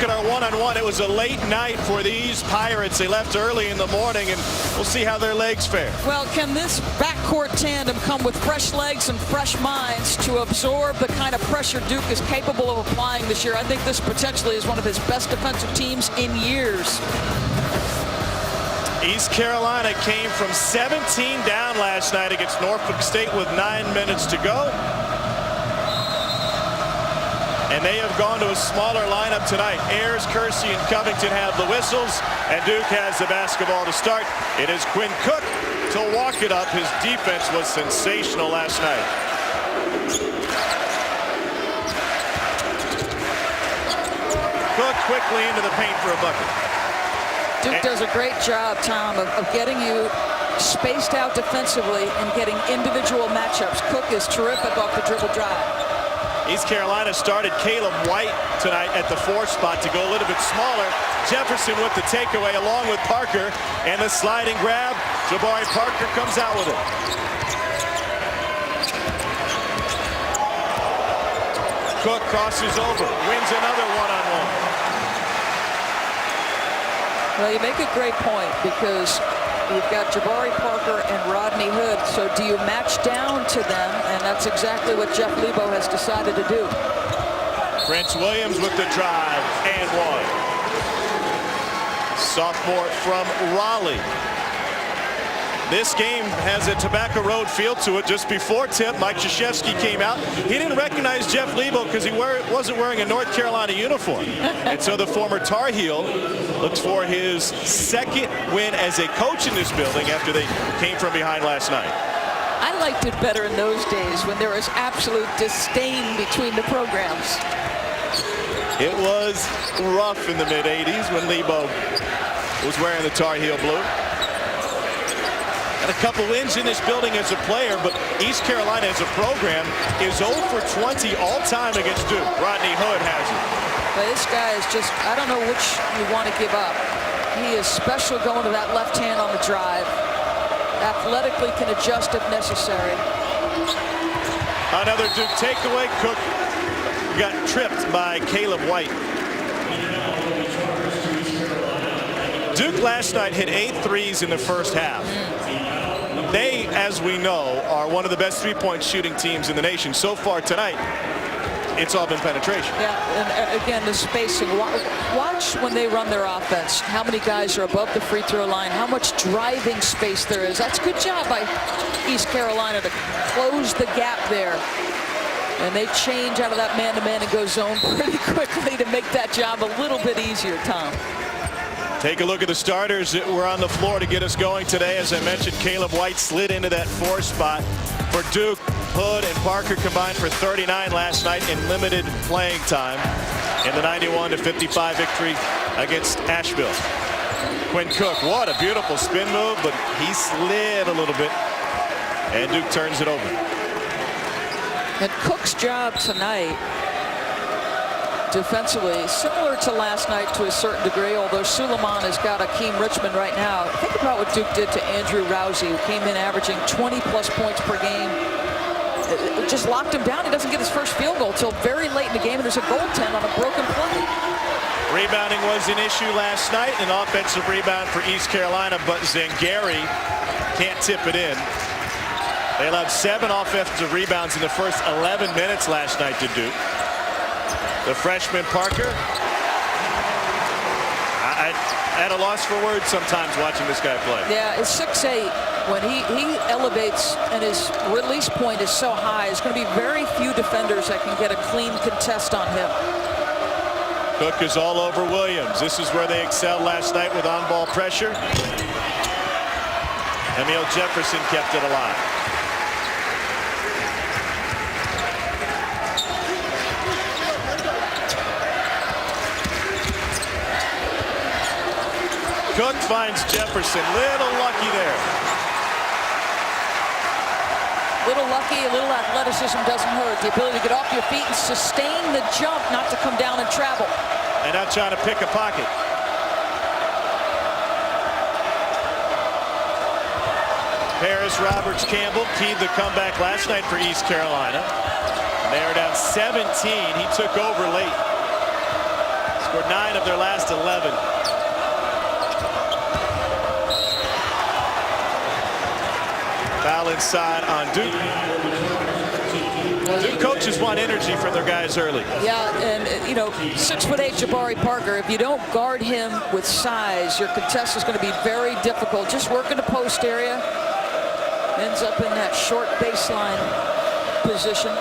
at our one-on-one. It was a late night for these Pirates. They left early in the morning, and we'll see how their legs fare. Well, can this backcourt tandem come with fresh legs and fresh minds to absorb the kind of pressure Duke is capable of applying this year? I think this potentially is one of his best defensive teams in years. East Carolina came from 17 down last night against Norfolk State with 9 minutes to go. And they have gone to a smaller lineup tonight. Ayers, Kersey, and Covington have the whistles, and Duke has the basketball to start. It is Quinn Cook to walk it up. His defense was sensational last night. Cook quickly into the paint for a bucket. Duke does a great job, Tom, of getting you spaced out defensively and getting individual matchups. Cook is terrific off the dribble drive. East Carolina started Caleb White tonight at the 4 spot to go a little bit smaller. Jefferson with the takeaway along with Parker, and the sliding grab. Jabari Parker comes out with it. Cook crosses over, wins another one-on-one. Well, you make a great point because you've got Jabari Parker and Rodney Hood. So do you match down to them? And that's exactly what Jeff Lebo has decided to do. Prince Williams with the drive and one. Sophomore from Raleigh. This game has a Tobacco Road feel to it. Just before tip, Mike Krzyzewski came out. He didn't recognize Jeff Lebo because he wasn't wearing a North Carolina uniform. And so the former Tar Heel looks for his second win as a coach in this building after they came from behind last night. I liked it better in those days when there was absolute disdain between the programs. It was rough in the mid-'80s when Lebo was wearing the Tar Heel blue. And a couple wins in this building as a player, but East Carolina as a program is 0 for 20 all-time against Duke. Rodney Hood has it. But this guy is just, I don't know which you want to give up. He is special going to that left hand on the drive. Athletically can adjust if necessary. Another Duke takeaway. Cook got tripped by Caleb White. Duke last night hit 8 threes in the first half. They, as we know, are one of the best three-point shooting teams in the nation. So far tonight, it's all been penetration. Yeah, and again, the spacing. Watch when they run their offense. How many guys are above the free throw line? How much driving space there is. That's a good job by East Carolina to close the gap there. And they change out of that man-to-man and go zone pretty quickly to make that job a little bit easier, Tom. Take a look at the starters that were on the floor to get us going today. As I mentioned, Caleb White slid into that 4 spot for Duke. Hood and Parker combined for 39 last night in limited playing time in the 91-55 victory against Asheville. Quinn Cook, what a beautiful spin move, but he slid a little bit, and Duke turns it over. And Cook's job tonight defensively, similar to last night to a certain degree, although Suleiman has got Akeem Richmond right now. Think about what Duke did to Andrew Rousey, who came in averaging 20-plus points per game. It just locked him down. He doesn't get his first field goal until very late in the game, and there's a goaltend on a broken play. Rebounding was an issue last night, an offensive rebound for East Carolina, but Zangari can't tip it in. They allowed 7 offensive rebounds in the first 11 minutes last night to Duke. The freshman Parker, I at a loss for words sometimes watching this guy play. Yeah, it's 6'8". When he elevates and his release point is so high, there's going to be very few defenders that can get a clean contest on him. Cook is all over Williams. This is where they excelled last night with on-ball pressure. Emile Jefferson kept it alive. Cook finds Jefferson. Little lucky there. Little lucky, a little athleticism doesn't hurt. The ability to get off your feet and sustain the jump, not to come down and travel. And not trying to pick a pocket. Harris Roberts Campbell keyed the comeback last night for East Carolina. They are down 17. He took over late. Scored 9 of their last 11. Foul inside on Duke. Duke coaches want energy from their guys early. Yeah, and you know, 6'8" Jabari Parker, if you don't guard him with size, your contest is going to be very difficult. Just work in the post area. Ends up in that short baseline position.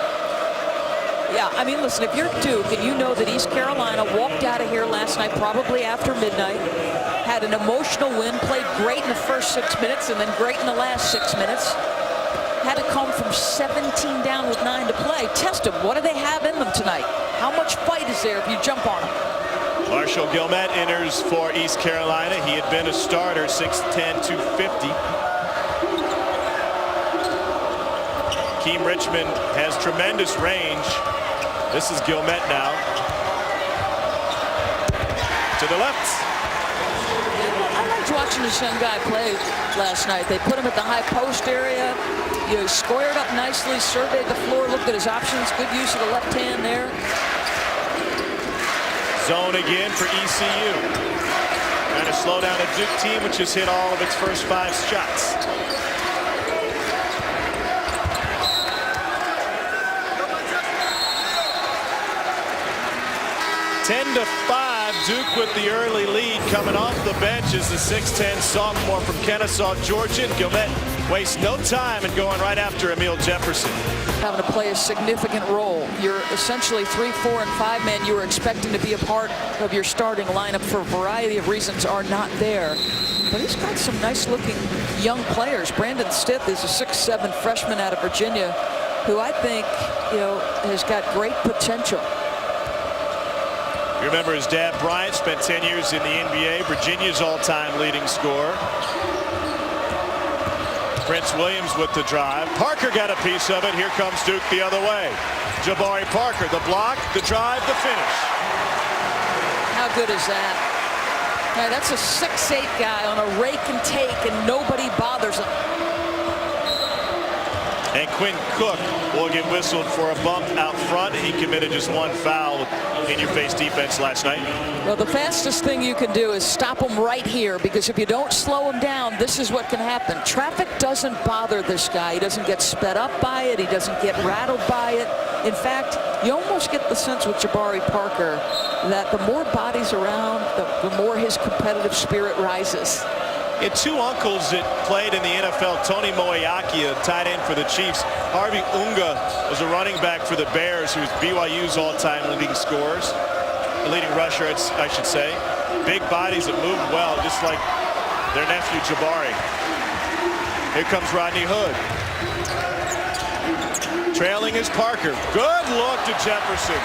Yeah, I mean, listen, if you're Duke and you know that East Carolina walked out of here last night, probably after midnight, had an emotional win, played great in the first 6 minutes and then great in the last 6 minutes, had to come from 17 down with 9 to play. Test them. What do they have in them tonight? How much fight is there if you jump on them? Marshall Gilmet enters for East Carolina. He had been a starter, 6'10", 250. Keem Richmond has tremendous range. This is Gilmet now. To the left. I liked watching this young guy play last night. They put him at the high post area. You squared up nicely, surveyed the floor, looked at his options. Good use of the left hand there. Zone again for ECU. Trying to slow down a Duke team which has hit all of its first 5 shots. 10-5, Duke with the early lead. Coming off the bench is the 6'10" sophomore from Kennesaw, Georgia. Gilmet wastes no time in going right after Emil Jefferson. Having to play a significant role. You're essentially 3, 4, and 5 men you were expecting to be a part of your starting lineup for a variety of reasons are not there. But he's got some nice looking young players. Brandon Stith is a 6'7" freshman out of Virginia who I think, you know, has got great potential. You remember his dad, Bryant, spent 10 years in the NBA, Virginia's all-time leading scorer. Prince Williams with the drive. Parker got a piece of it. Here comes Duke the other way. Jabari Parker, the block, the drive, the finish. How good is that? Now, that's a 6'8" guy on a rake and take, and nobody bothers him. And Quinn Cook will get whistled for a bump out front. He committed just 1 foul with in-your-face defense last night. Well, the fastest thing you can do is stop him right here, because if you don't slow him down, this is what can happen. Traffic doesn't bother this guy. He doesn't get sped up by it. He doesn't get rattled by it. In fact, you almost get the sense with Jabari Parker that the more bodies around, the more his competitive spirit rises. He had 2 uncles that played in the NFL. Tony Moeaki, a tight end for the Chiefs. Harvey Unga was a running back for the Bears, who's BYU's all-time leading scorers. The leading rusher, I should say. Big bodies that move well, just like their nephew Jabari. Here comes Rodney Hood. Trailing is Parker. Good look to Jefferson.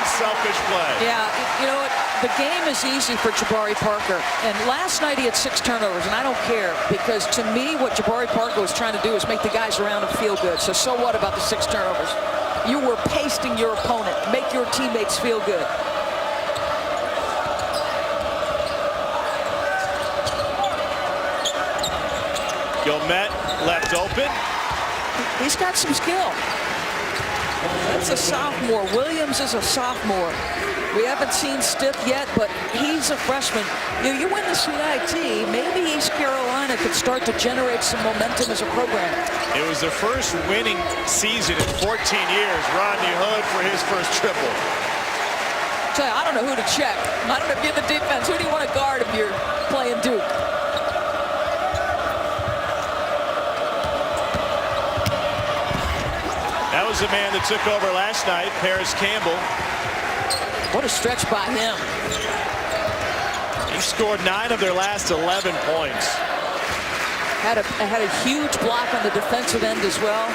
Unselfish play. Yeah, you know what? The game is easy for Jabari Parker. And last night he had 6 turnovers, and I don't care, because to me what Jabari Parker was trying to do is make the guys around him feel good. So what about the 6 turnovers? You were pasting your opponent. Make your teammates feel good. Gilmet left open. He's got some skill. That's a sophomore. Williams is a sophomore. We haven't seen Stith yet, but he's a freshman. You win the NIT, maybe East Carolina could start to generate some momentum as a program. It was their first winning season in 14 years. Rodney Hood for his first triple. Tell you, I don't know who to check. I don't know if you're the defense. Who do you want to guard if you're playing Duke? That was the man that took over last night, Paris Campbell. What a stretch by him. He scored 9 of their last 11 points. Had a huge block on the defensive end as well.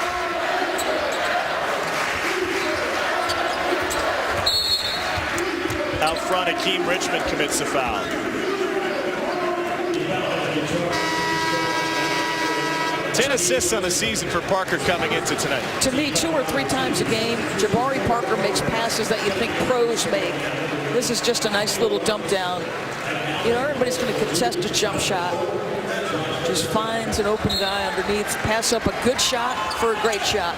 Out front, Keem Richmond commits the foul. Ten assists on the season for Parker coming into tonight. To me, 2 or 3 times a game, Jabari Parker makes passes that you think pros make. This is just a nice little dump down. You know, everybody's going to contest a jump shot. Just finds an open guy underneath. Pass up a good shot for a great shot.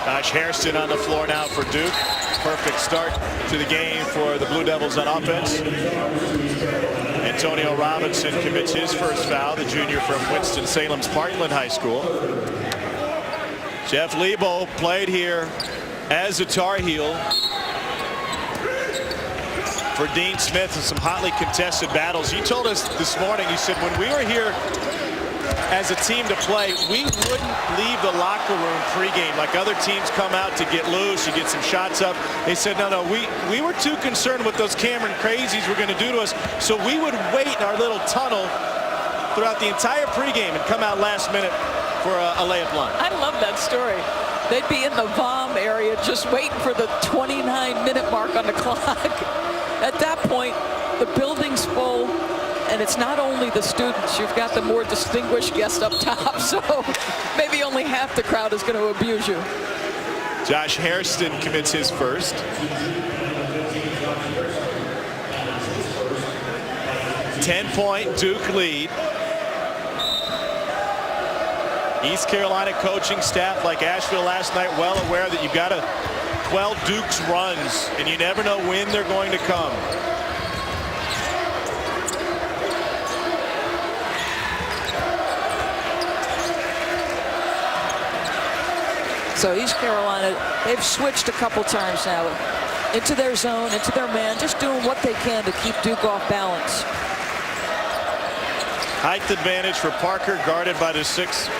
Josh Hairston on the floor now for Duke. Perfect start to the game for the Blue Devils on offense. Antonio Robinson commits his first foul, the junior from Winston-Salem's Parkland High School. Jeff Lebo played here as a Tar Heel for Dean Smith in some hotly contested battles. He told us this morning, he said, when we were here as a team to play, we wouldn't leave the locker room pregame like other teams come out to get loose, you get some shots up. They said, no, we were too concerned with those Cameron crazies were going to do to us, so we would wait in our little tunnel throughout the entire pregame and come out last minute for a layup line. I love that story. They'd be in the VOM area just waiting for the 29-minute mark on the clock. At that point, the building's full. And it's not only the students, you've got the more distinguished guests up top, so maybe only half the crowd is going to abuse you. Josh Hairston commits his first. Ten-point Duke lead. East Carolina coaching staff like Asheville last night well aware that you've got to quell Duke's runs, and you never know when they're going to come. So East Carolina, they've switched a couple times now into their zone, into their man, just doing what they can to keep Duke off balance. Height advantage for Parker, guarded by the 6'5"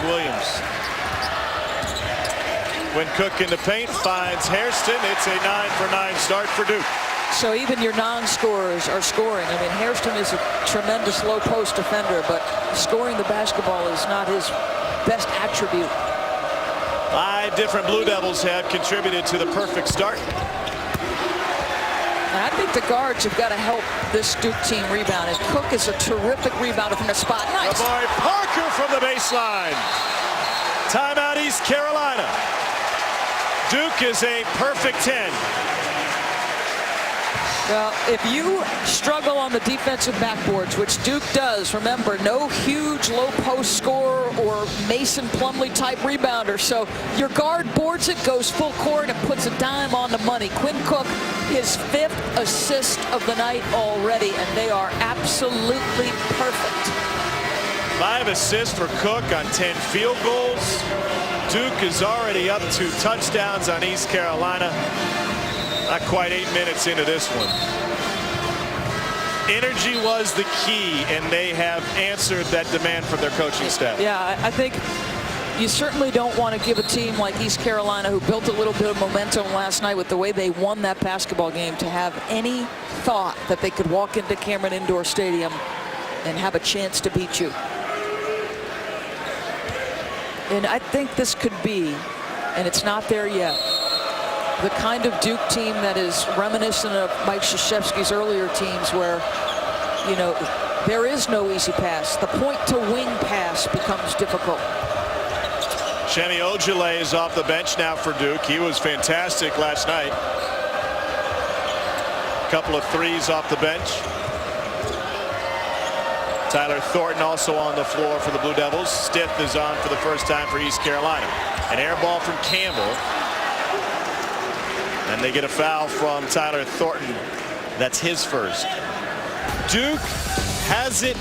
Williams. When Cook in the paint finds Hairston, it's a 9-for-9 start for Duke. So even your non-scorers are scoring. I mean, Hairston is a tremendous low post defender, but scoring the basketball is not his best attribute. 5 different Blue Devils have contributed to the perfect start. And I think the guards have got to help this Duke team rebound. And Cook is a terrific rebounder from the spot. Nice. Amari Parker from the baseline. Timeout East Carolina. Duke is a perfect 10. Well, if you struggle on the defensive backboards, which Duke does, remember, no huge low post scorer or Mason Plumlee type rebounder. So your guard boards it, goes full court, and puts a dime on the money. Quinn Cook, his 5th assist of the night already, and they are absolutely perfect. 5 assists for Cook on 10 field goals. Duke is already up to touchdowns on East Carolina. Not quite 8 minutes into this one. Energy was the key, and they have answered that demand from their coaching staff. Yeah, I think you certainly don't want to give a team like East Carolina, who built a little bit of momentum last night with the way they won that basketball game, to have any thought that they could walk into Cameron Indoor Stadium and have a chance to beat you. And I think this could be, and it's not there yet, the kind of Duke team that is reminiscent of Mike Krzyzewski's earlier teams, where, you know, there is no easy pass. The point-to-wing pass becomes difficult. Shemi Ojale is off the bench now for Duke. He was fantastic last night. A couple of threes off the bench. Tyler Thornton also on the floor for the Blue Devils. Stith is on for the first time for East Carolina. An air ball from Campbell. And they get a foul from Tyler Thornton. That's his first. Duke hasn't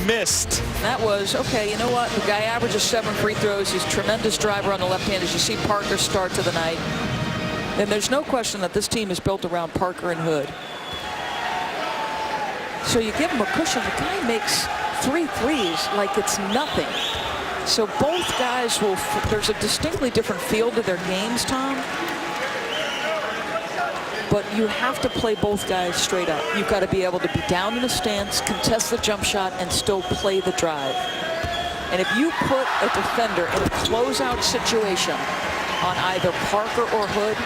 missed. That was, okay, you know what? The guy averages 7 free throws. He's a tremendous driver on the left hand, as you see Parker start to the night. And there's no question that this team is built around Parker and Hood. So you give him a cushion. The guy makes 3 threes like it's nothing. So both guys will, there's a distinctly different feel to their games, Tom. But you have to play both guys straight up. You've got to be able to be down in the stance, contest the jump shot, and still play the drive. And if you put a defender in a closeout situation on either Parker or Hood,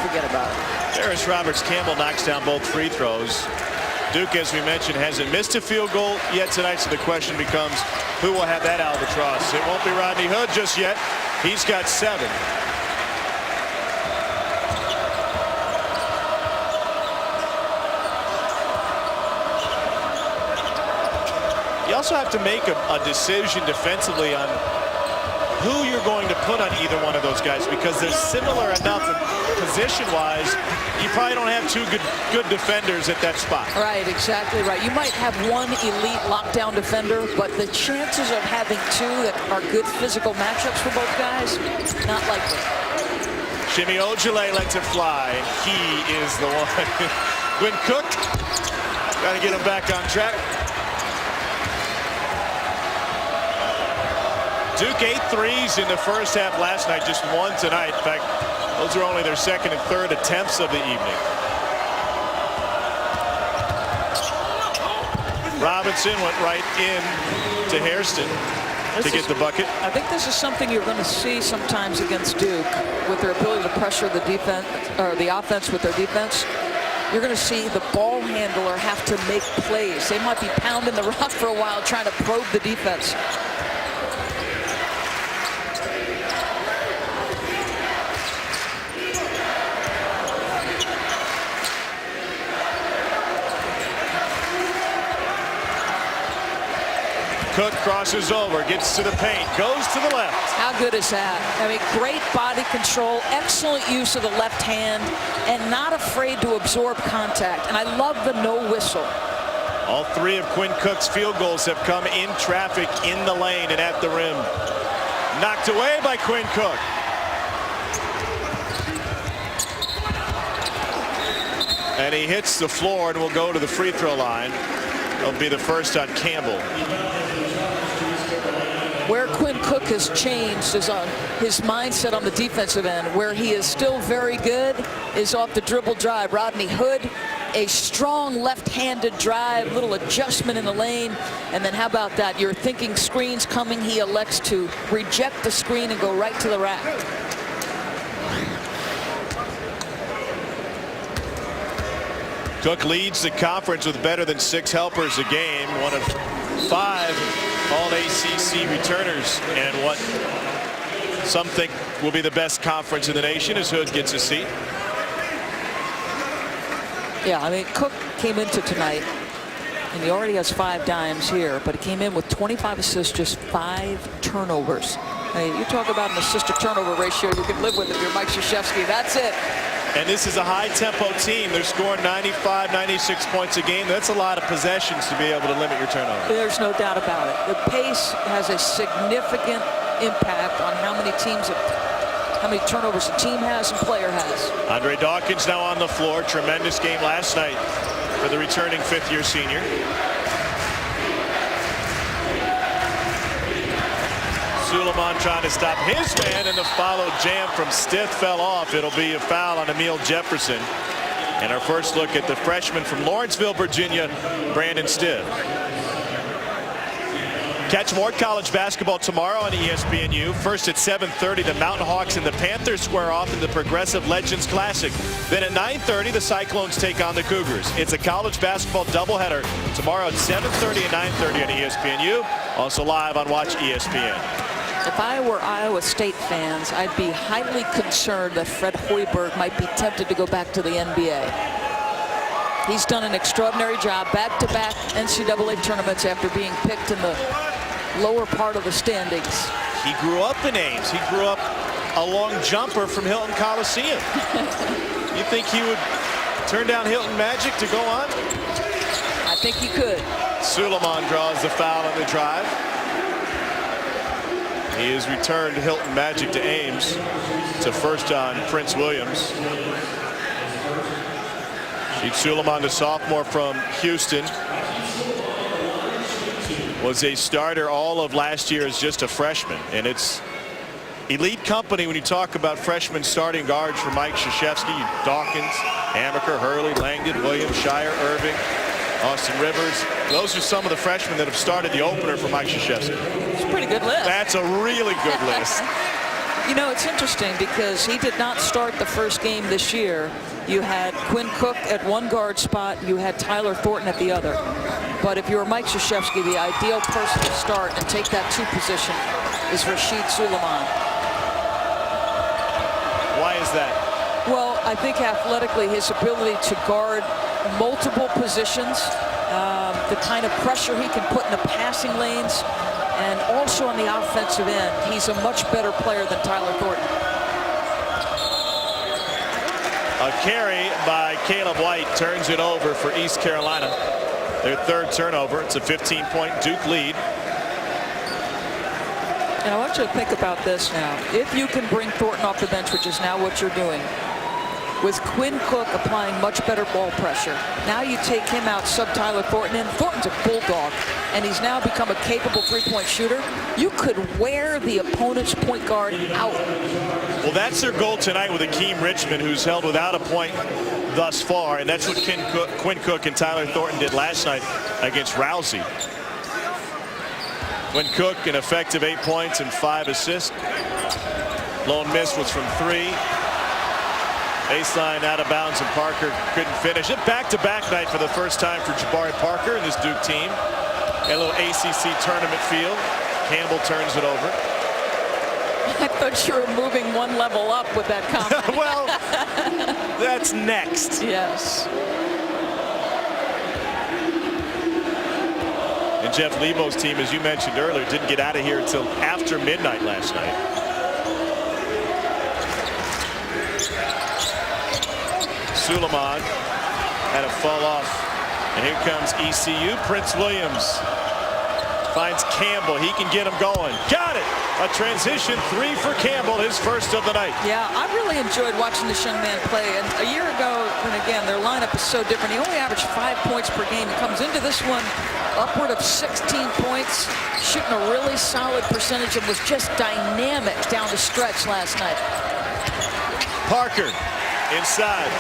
forget about it. Harris Roberts Campbell knocks down both free throws. Duke, as we mentioned, hasn't missed a field goal yet tonight, so the question becomes, who will have that albatross? It won't be Rodney Hood just yet. He's got 7. You also have to make a decision defensively on who you're going to put on either one of those guys, because they're similar enough position-wise. You probably don't have two good defenders at that spot. Right, exactly right. You might have one elite lockdown defender, but the chances of having two that are good physical matchups for both guys, not likely. Jimmy Ojale lets it fly. He is the one. Quinn Cook, got to get him back on track. Duke 8 threes in the first half last night, just one tonight. In fact, those are only their second and third attempts of the evening. Robinson went right in to Hairston to get the bucket. I think this is something you're going to see sometimes against Duke with their ability to pressure the defense or the offense with their defense. You're going to see the ball handler have to make plays. They might be pounding the rock for a while trying to probe the defense. Cook crosses over, gets to the paint, goes to the left. How good is that? I mean, great body control, excellent use of the left hand, and not afraid to absorb contact. And I love the no whistle. All three of Quinn Cook's field goals have come in traffic, in the lane, and at the rim. Knocked away by Quinn Cook. And he hits the floor and will go to the free throw line. It'll be the first on Campbell. Where Quinn Cook has changed is on his mindset on the defensive end. Where he is still very good is off the dribble drive. Rodney Hood, a strong left-handed drive, little adjustment in the lane, and then how about that? You're thinking screens coming. He elects to reject the screen and go right to the rack. Cook leads the conference with better than 6 helpers a game, one of 5 all-ACC returners, and what some think will be the best conference in the nation as Hood gets a seat. Yeah, I mean, Cook came into tonight, and he already has 5 dimes here, but he came in with 25 assists, just 5 turnovers. Hey, you talk about an assist-to-turnover ratio you can live with if you're Mike Krzyzewski. That's it. And this is a high-tempo team. They're scoring 95, 96 points a game. That's a lot of possessions to be able to limit your turnovers. There's no doubt about it. The pace has a significant impact on how many turnovers a team has and player has. Andre Dawkins now on the floor. Tremendous game last night for the returning 5th-year senior. Suleiman trying to stop his man, and the follow jam from Stith fell off. It'll be a foul on Emil Jefferson. And our first look at the freshman from Lawrenceville, Virginia, Brandon Stith. Catch more college basketball tomorrow on ESPNU. First at 7:30, the Mountain Hawks and the Panthers square off in the Progressive Legends Classic. Then at 9:30, the Cyclones take on the Cougars. It's a college basketball doubleheader tomorrow at 7:30 and 9:30 on ESPNU. Also live on Watch ESPN. If I were Iowa State fans, I'd be highly concerned that Fred Hoiberg might be tempted to go back to the NBA. He's done an extraordinary job, back-to-back NCAA tournaments after being picked in the lower part of the standings. He grew up in Ames. He grew up a long jumper from Hilton Coliseum. You think he would turn down Hilton Magic to go on? I think he could. Suleiman draws the foul on the drive. He has returned Hilton Magic to Ames. It's a first on Prince Williams. Sheikh Suleiman, the sophomore from Houston, was a starter all of last year as just a freshman. And it's elite company when you talk about freshman starting guards for Mike Krzyzewski. Dawkins, Amaker, Hurley, Langdon, Williams, Shire, Irving, Austin Rivers. Those are some of the freshmen that have started the opener for Mike Krzyzewski. It's a pretty good list. That's a really good list. You know, it's interesting because he did not start the first game this year. You had Quinn Cook at one guard spot. You had Tyler Thornton at the other. But if you were Mike Krzyzewski, the ideal person to start and take that 2 position is Rashid Suleiman. Why is that? Well, I think athletically his ability to guard multiple positions, the kind of pressure he can put in the passing lanes, And also on the offensive end, he's a much better player than Tyler Thornton. A carry by Caleb White turns it over for East Carolina. Their third turnover. It's a 15-point Duke lead. And I want you to think about this now. If you can bring Thornton off the bench, which is now what you're doing, with Quinn Cook applying much better ball pressure, now you take him out, sub Tyler Thornton in. Thornton's a bulldog, and he's now become a capable three-point shooter. You could wear the opponent's point guard out. Well, that's their goal tonight with Akeem Richmond, who's held without a point thus far, and that's what Quinn Cook and Tyler Thornton did last night against Rousey. Quinn Cook, an effective 8 points and 5 assists. Lone miss was from 3. Baseline out of bounds, and Parker couldn't finish it. Back-to-back night for the first time for Jabari Parker and this Duke team. A little ACC tournament feel. Campbell turns it over. I thought you were moving one level up with that comment. Well, that's next. Yes. And Jeff Lebo's team, as you mentioned earlier, didn't get out of here until after midnight last night. Suleiman had a fall off. And here comes ECU. Prince Williams finds Campbell. He can get him going. Got it. A transition 3 for Campbell, his first of the night. Yeah, I really enjoyed watching this young man play. And a year ago, and again, their lineup is so different. He only averaged 5 points per game. He comes into this one upward of 16 points, shooting a really solid percentage, and was just dynamic down the stretch last night. Parker inside.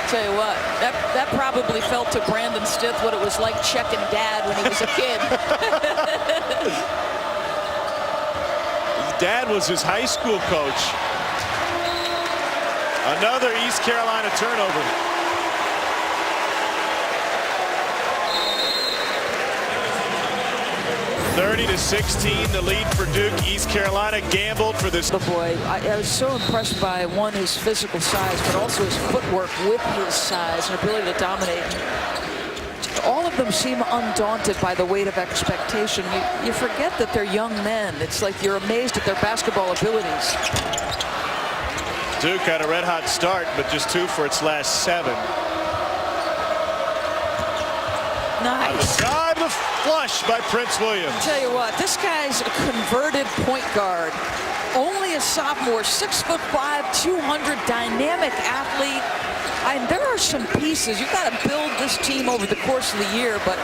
Tell you what, that probably felt to Brandon Stith what it was like checking dad when he was a kid. His dad was his high school coach. Another East Carolina turnover. (30-16), the lead for Duke. East Carolina gambled for this. Oh boy, I was so impressed by, one, his physical size, but also his footwork with his size and ability to dominate. All of them seem undaunted by the weight of expectation. You forget that they're young men. It's like you're amazed at their basketball abilities. Duke had a red-hot start, but just 2 for its last 7. Nice. On the side, the flush by Prince Williams. Tell you what, this guy's a converted point guard. Only a sophomore, 6'5", 200, dynamic athlete. And there are some pieces. You've got to build this team over the course of the year, but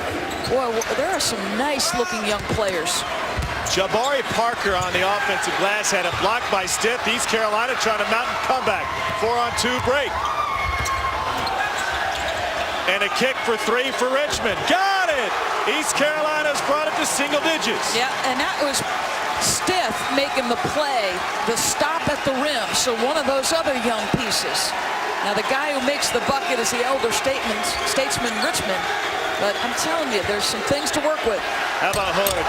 boy, there are some nice-looking young players. Jabari Parker on the offensive glass had it blocked by Stith. East Carolina trying to mount a comeback. 4-on-2 break. And a kick for 3 for Richmond. Got it! East Carolina's brought it to single digits. Yeah, and that was Stith making the play, the stop at the rim. So one of those other young pieces. Now the guy who makes the bucket is the elder statesman Richmond. But I'm telling you, there's some things to work with. How about Hood?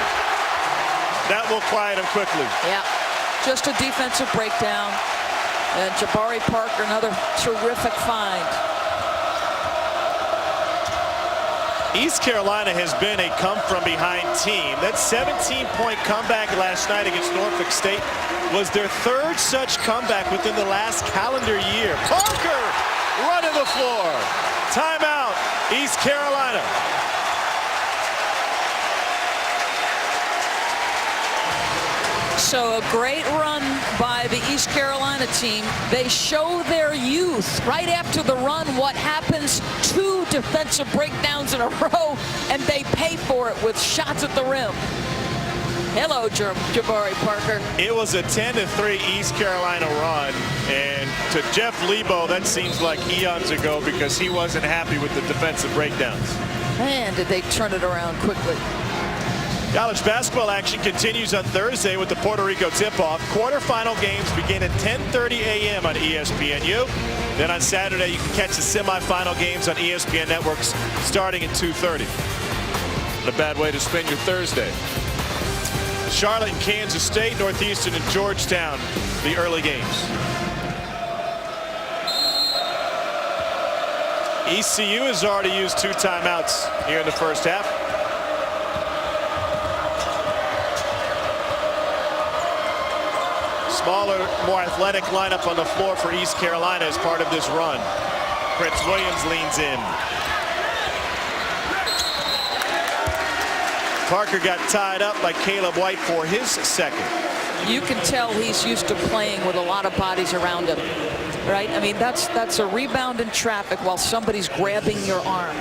That will quiet him quickly. Yeah, just a defensive breakdown. And Jabari Parker, another terrific find. East Carolina has been a come-from-behind team. That 17-point comeback last night against Norfolk State was their 3rd such comeback within the last calendar year. Parker running the floor. Timeout, East Carolina. So a great run by the East Carolina team. They show their youth. Right after the run, what happens? 2 defensive breakdowns in a row, and they pay for it with shots at the rim. Hello, Jabari Parker. It was a 10-3 East Carolina run, and to Jeff Lebo, that seems like eons ago because he wasn't happy with the defensive breakdowns. Man, did they turn it around quickly. College basketball action continues on Thursday with the Puerto Rico tip-off. Quarterfinal games begin at 10:30 a.m. on ESPNU. Then on Saturday, you can catch the semifinal games on ESPN networks starting at 2:30. Not a bad way to spend your Thursday. Charlotte and Kansas State, Northeastern and Georgetown, the early games. ECU has already used 2 timeouts here in the first half. smaller, more athletic lineup on the floor for East Carolina as part of this run. Prince Williams leans in. Parker got tied up by Caleb White for his second. You can tell he's used to playing with a lot of bodies around him, right? I mean, that's a rebound in traffic while somebody's grabbing your arm.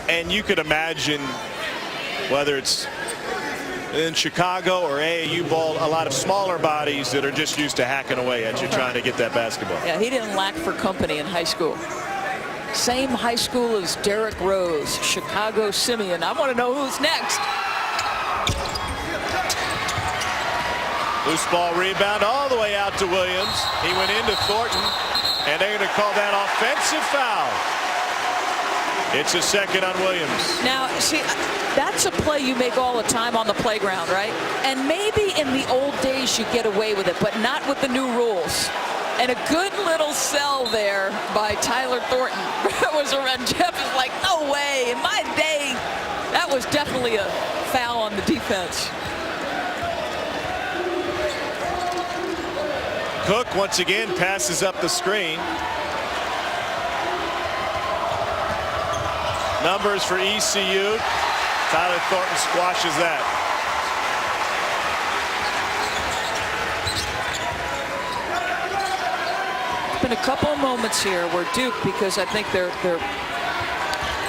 And you could imagine, whether it's in Chicago or AAU ball, a lot of smaller bodies that are just used to hacking away at you trying to get that basketball. Yeah, he didn't lack for company in high school. Same high school as Derrick Rose, Chicago Simeon. I want to know who's next. Loose ball rebound all the way out to Williams. He went into Thornton, and they're going to call that offensive foul. It's a second on Williams. Now, see, that's a play you make all the time on the playground, right? And maybe in the old days you get away with it, but not with the new rules. And a good little sell there by Tyler Thornton was around. Jeff is like, no way. In my day, that was definitely a foul on the defense. Cook once again passes up the screen. Numbers for ECU. Tyler Thornton squashes that. Been a couple of moments here where Duke, because I think they're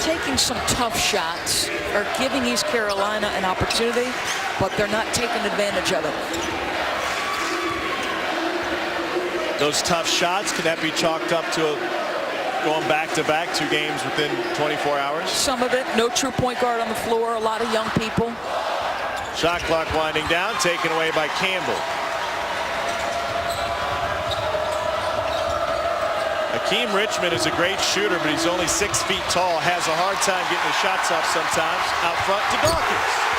taking some tough shots, are giving East Carolina an opportunity, but they're not taking advantage of it. Those tough shots, can that be chalked up to going back-to-back 2 games within 24 hours? Some of it. No true point guard on the floor. A lot of young people. Shot clock winding down, taken away by Campbell. Akeem Richmond is a great shooter, but he's only 6 feet tall. Has a hard time getting his shots off sometimes. Out front to Dawkins.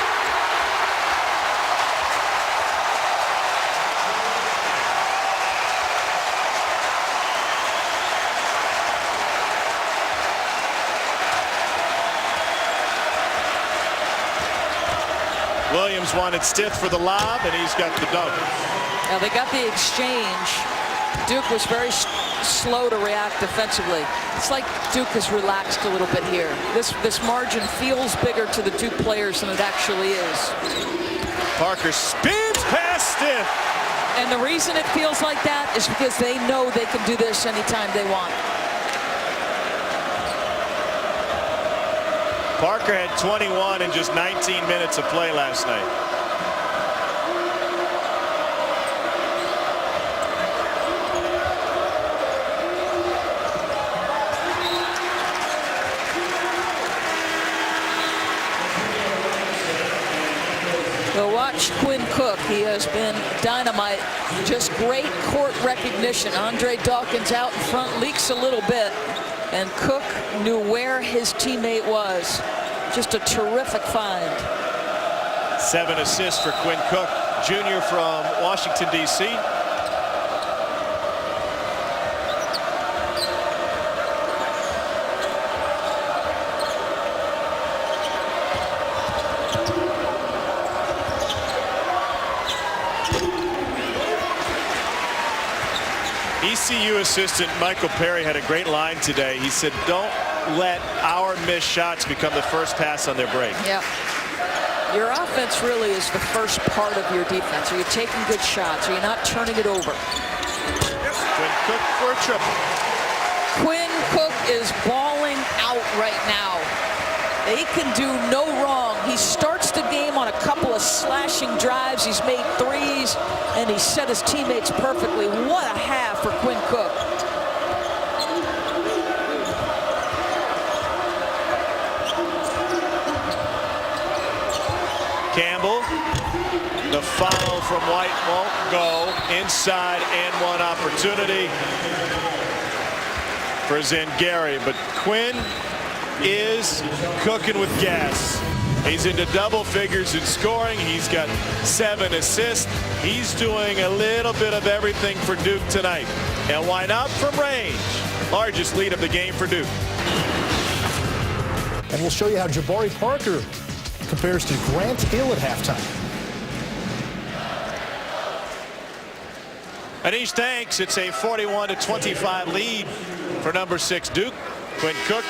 Williams wanted Stith for the lob, and he's got the dunk. Now they got the exchange. Duke was very slow to react defensively. It's like Duke has relaxed a little bit here. This margin feels bigger to the Duke players than it actually is. Parker spins past Stith. And the reason it feels like that is because they know they can do this anytime they want. Parker had 21 in just 19 minutes of play last night. Well, watch Quinn Cook. He has been dynamite. Just great court recognition. Andre Dawkins out in front, leaks a little bit. And Cook knew where his teammate was. Just a terrific find. 7 assists for Quinn Cook, junior from Washington, D.C. ECU assistant Michael Perry had a great line today. He said, don't let our missed shots become the first pass on their break. Yeah. Your offense really is the first part of your defense. Are you taking good shots? Are you not turning it over? Quinn Cook for a triple. Quinn Cook is balling out right now. He can do no wrong. He starts the game on a couple of slashing drives. He's made threes, and he set his teammates perfectly. What a half for Quinn Cook. Campbell, the foul from White won't go. Inside and one opportunity for Zangari, but Quinn is cooking with gas. He's into double figures in scoring. He's got 7 assists. He's doing a little bit of everything for Duke tonight. And why not from range? Largest lead of the game for Duke. And we'll show you how Jabari Parker compares to Grant Hill at halftime. Anish, thanks. It's a 41-25 lead for number 6 Duke. Quinn Cook,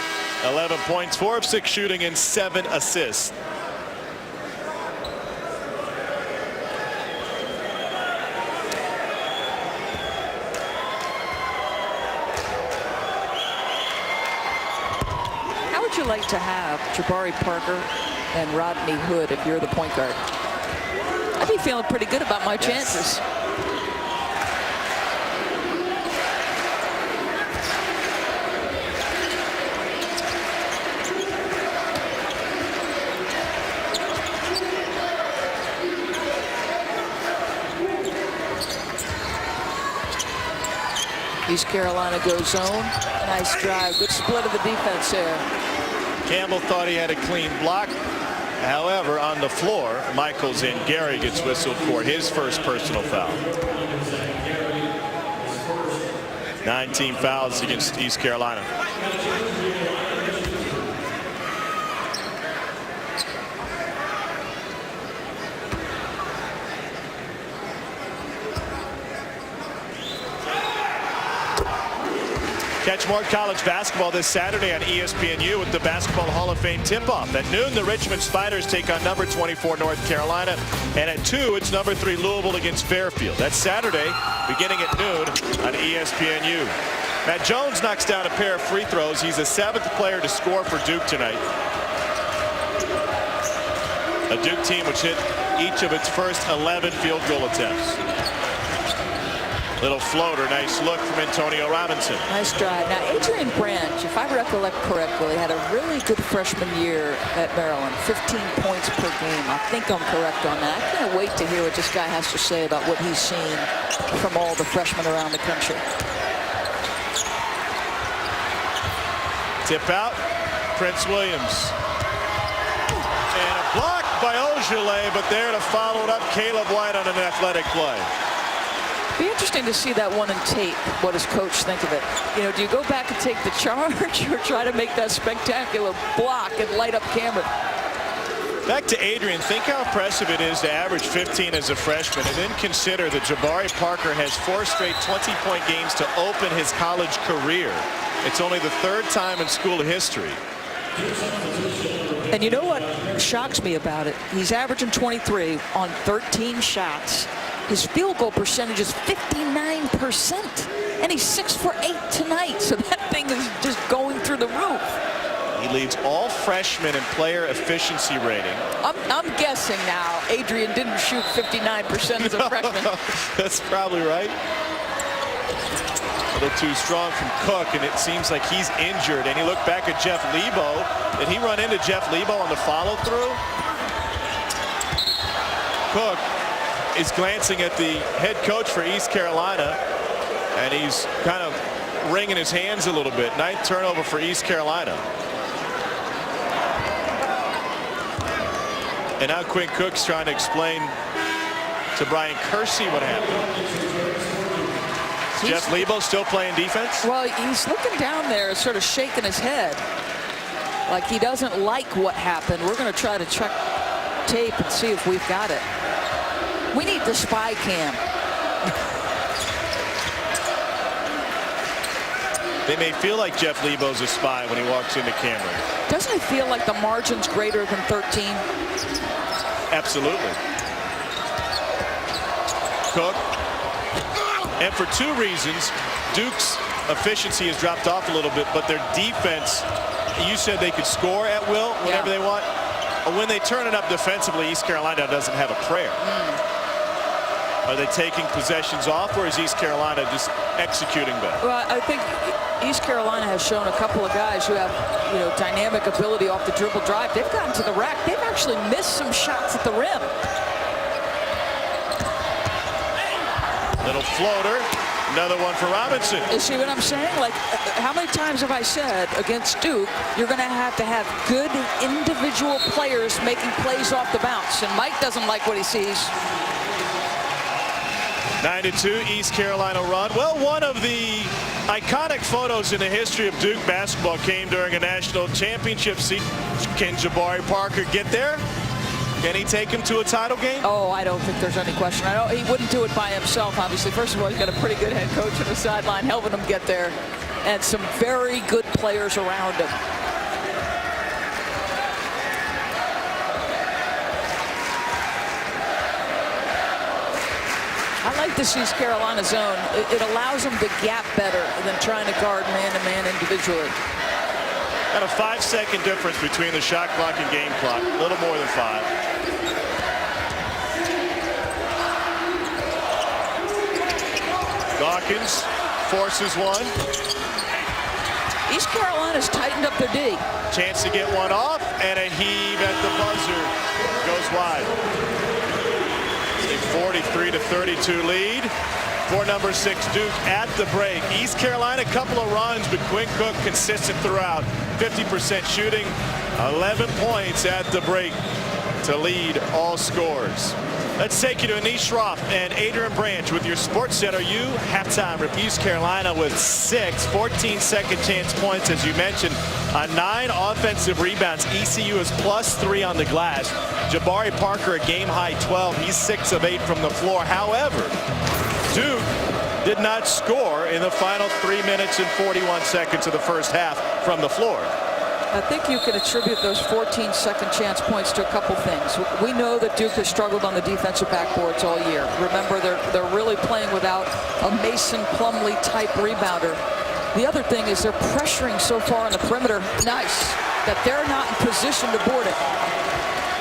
11 points, 4 of 6 shooting, and 7 assists. How would you like to have Jabari Parker and Rodney Hood if you're the point guard? I'd be feeling pretty good about my chances. East Carolina goes zone. Nice drive. Good split of the defense there. Campbell thought he had a clean block. However, on the floor, Michaels and Gary gets whistled for his first personal foul. 19 fouls against East Carolina. Catch more college basketball this Saturday on ESPNU with the Basketball Hall of Fame tip-off. At noon, the Richmond Spiders take on number 24 North Carolina. And at 2, it's number 3 Louisville against Fairfield. That's Saturday, beginning at noon on ESPNU. Matt Jones knocks down a pair of free throws. He's the 7th player to score for Duke tonight. A Duke team which hit each of its first 11 field goal attempts. Little floater, nice look from Antonio Robinson. Nice drive. Now, Adrian Branch, if I recollect correctly, had a really good freshman year at Maryland, 15 points per game. I think I'm correct on that. I can't wait to hear what this guy has to say about what he's seen from all the freshmen around the country. Tip out, Prince Williams. And a block by Ojale, but there to follow it up, Caleb White on an athletic play. Be interesting to see that one in tape. What does coach think of it? You know, do you go back and take the charge or try to make that spectacular block and light up camera? Back to Adrian. Think how impressive it is to average 15 as a freshman, and then consider that Jabari Parker has 4 straight 20-point games to open his college career. It's only the 3rd time in school history. And you know what shocks me about it? He's averaging 23 on 13 shots. His field goal percentage is 59%, and he's 6 for 8 tonight. So that thing is just going through the roof. He leads all freshmen in player efficiency rating. I'm guessing now Adrian didn't shoot 59% as a freshman. That's probably right. A little too strong from Cook, and it seems like he's injured. And you look back at Jeff Lebo. Did he run into Jeff Lebo on the follow-through? Cook is glancing at the head coach for East Carolina, and he's kind of wringing his hands a little bit. 9th turnover for East Carolina. And now Quinn Cook's trying to explain to Brian Kersey what happened. Is Jeff Lebo still playing defense? Well, he's looking down there, sort of shaking his head like he doesn't like what happened. We're going to try to check tape and see if we've got it. We need the spy cam. They may feel like Jeff Lebo's a spy when he walks into camera. Doesn't it feel like the margin's greater than 13? Absolutely. Cook. And for 2 reasons, Duke's efficiency has dropped off a little bit, but their defense, you said they could score at will whenever they want. When they turn it up defensively, East Carolina doesn't have a prayer. Are they taking possessions off, or is East Carolina just executing better? Well, I think East Carolina has shown a couple of guys who have, you know, dynamic ability off the dribble drive. They've gotten to the rack. They've actually missed some shots at the rim. Little floater. Another one for Robinson. You see what I'm saying? Like, how many times have I said against Duke, you're going to have good individual players making plays off the bounce, and Mike doesn't like what he sees. 9-2 East Carolina run. Well, one of the iconic photos in the history of Duke basketball came during a national championship season. Can Jabari Parker get there? Can he take him to a title game? Oh, I don't think there's any question. I don't, he wouldn't do it by himself, obviously. First of all, he's got a pretty good head coach on the sideline helping him get there, and some very good players around him. I like this East Carolina zone. It allows them to gap better than trying to guard man-to-man individually. And a 5-second difference between the shot clock and game clock. A little more than 5. Dawkins forces one. East Carolina's tightened up their D. Chance to get one off, and a heave at the buzzer goes wide. A 43-32 lead for number 6 Duke at the break. East Carolina, couple of runs, but Quinn Cook consistent throughout. 50% shooting, 11 points at the break to lead all scores. Let's take you to Anish Shroff and Adrian Branch with your Sports Center U halftime. East Carolina with 6 14 second chance points, as you mentioned, 9 offensive rebounds. ECU is +3 on the glass. Jabari Parker a game high 12. He's 6 of 8 from the floor. However, Duke did not score in the final 3 minutes and 41 seconds of the first half from the floor. I think you can attribute those 14 second chance points to a couple things. We know that Duke has struggled on the defensive backboards all year. Remember, they're really playing without a Mason Plumlee type rebounder. The other thing is they're pressuring so far on the perimeter, that they're not in position to board it.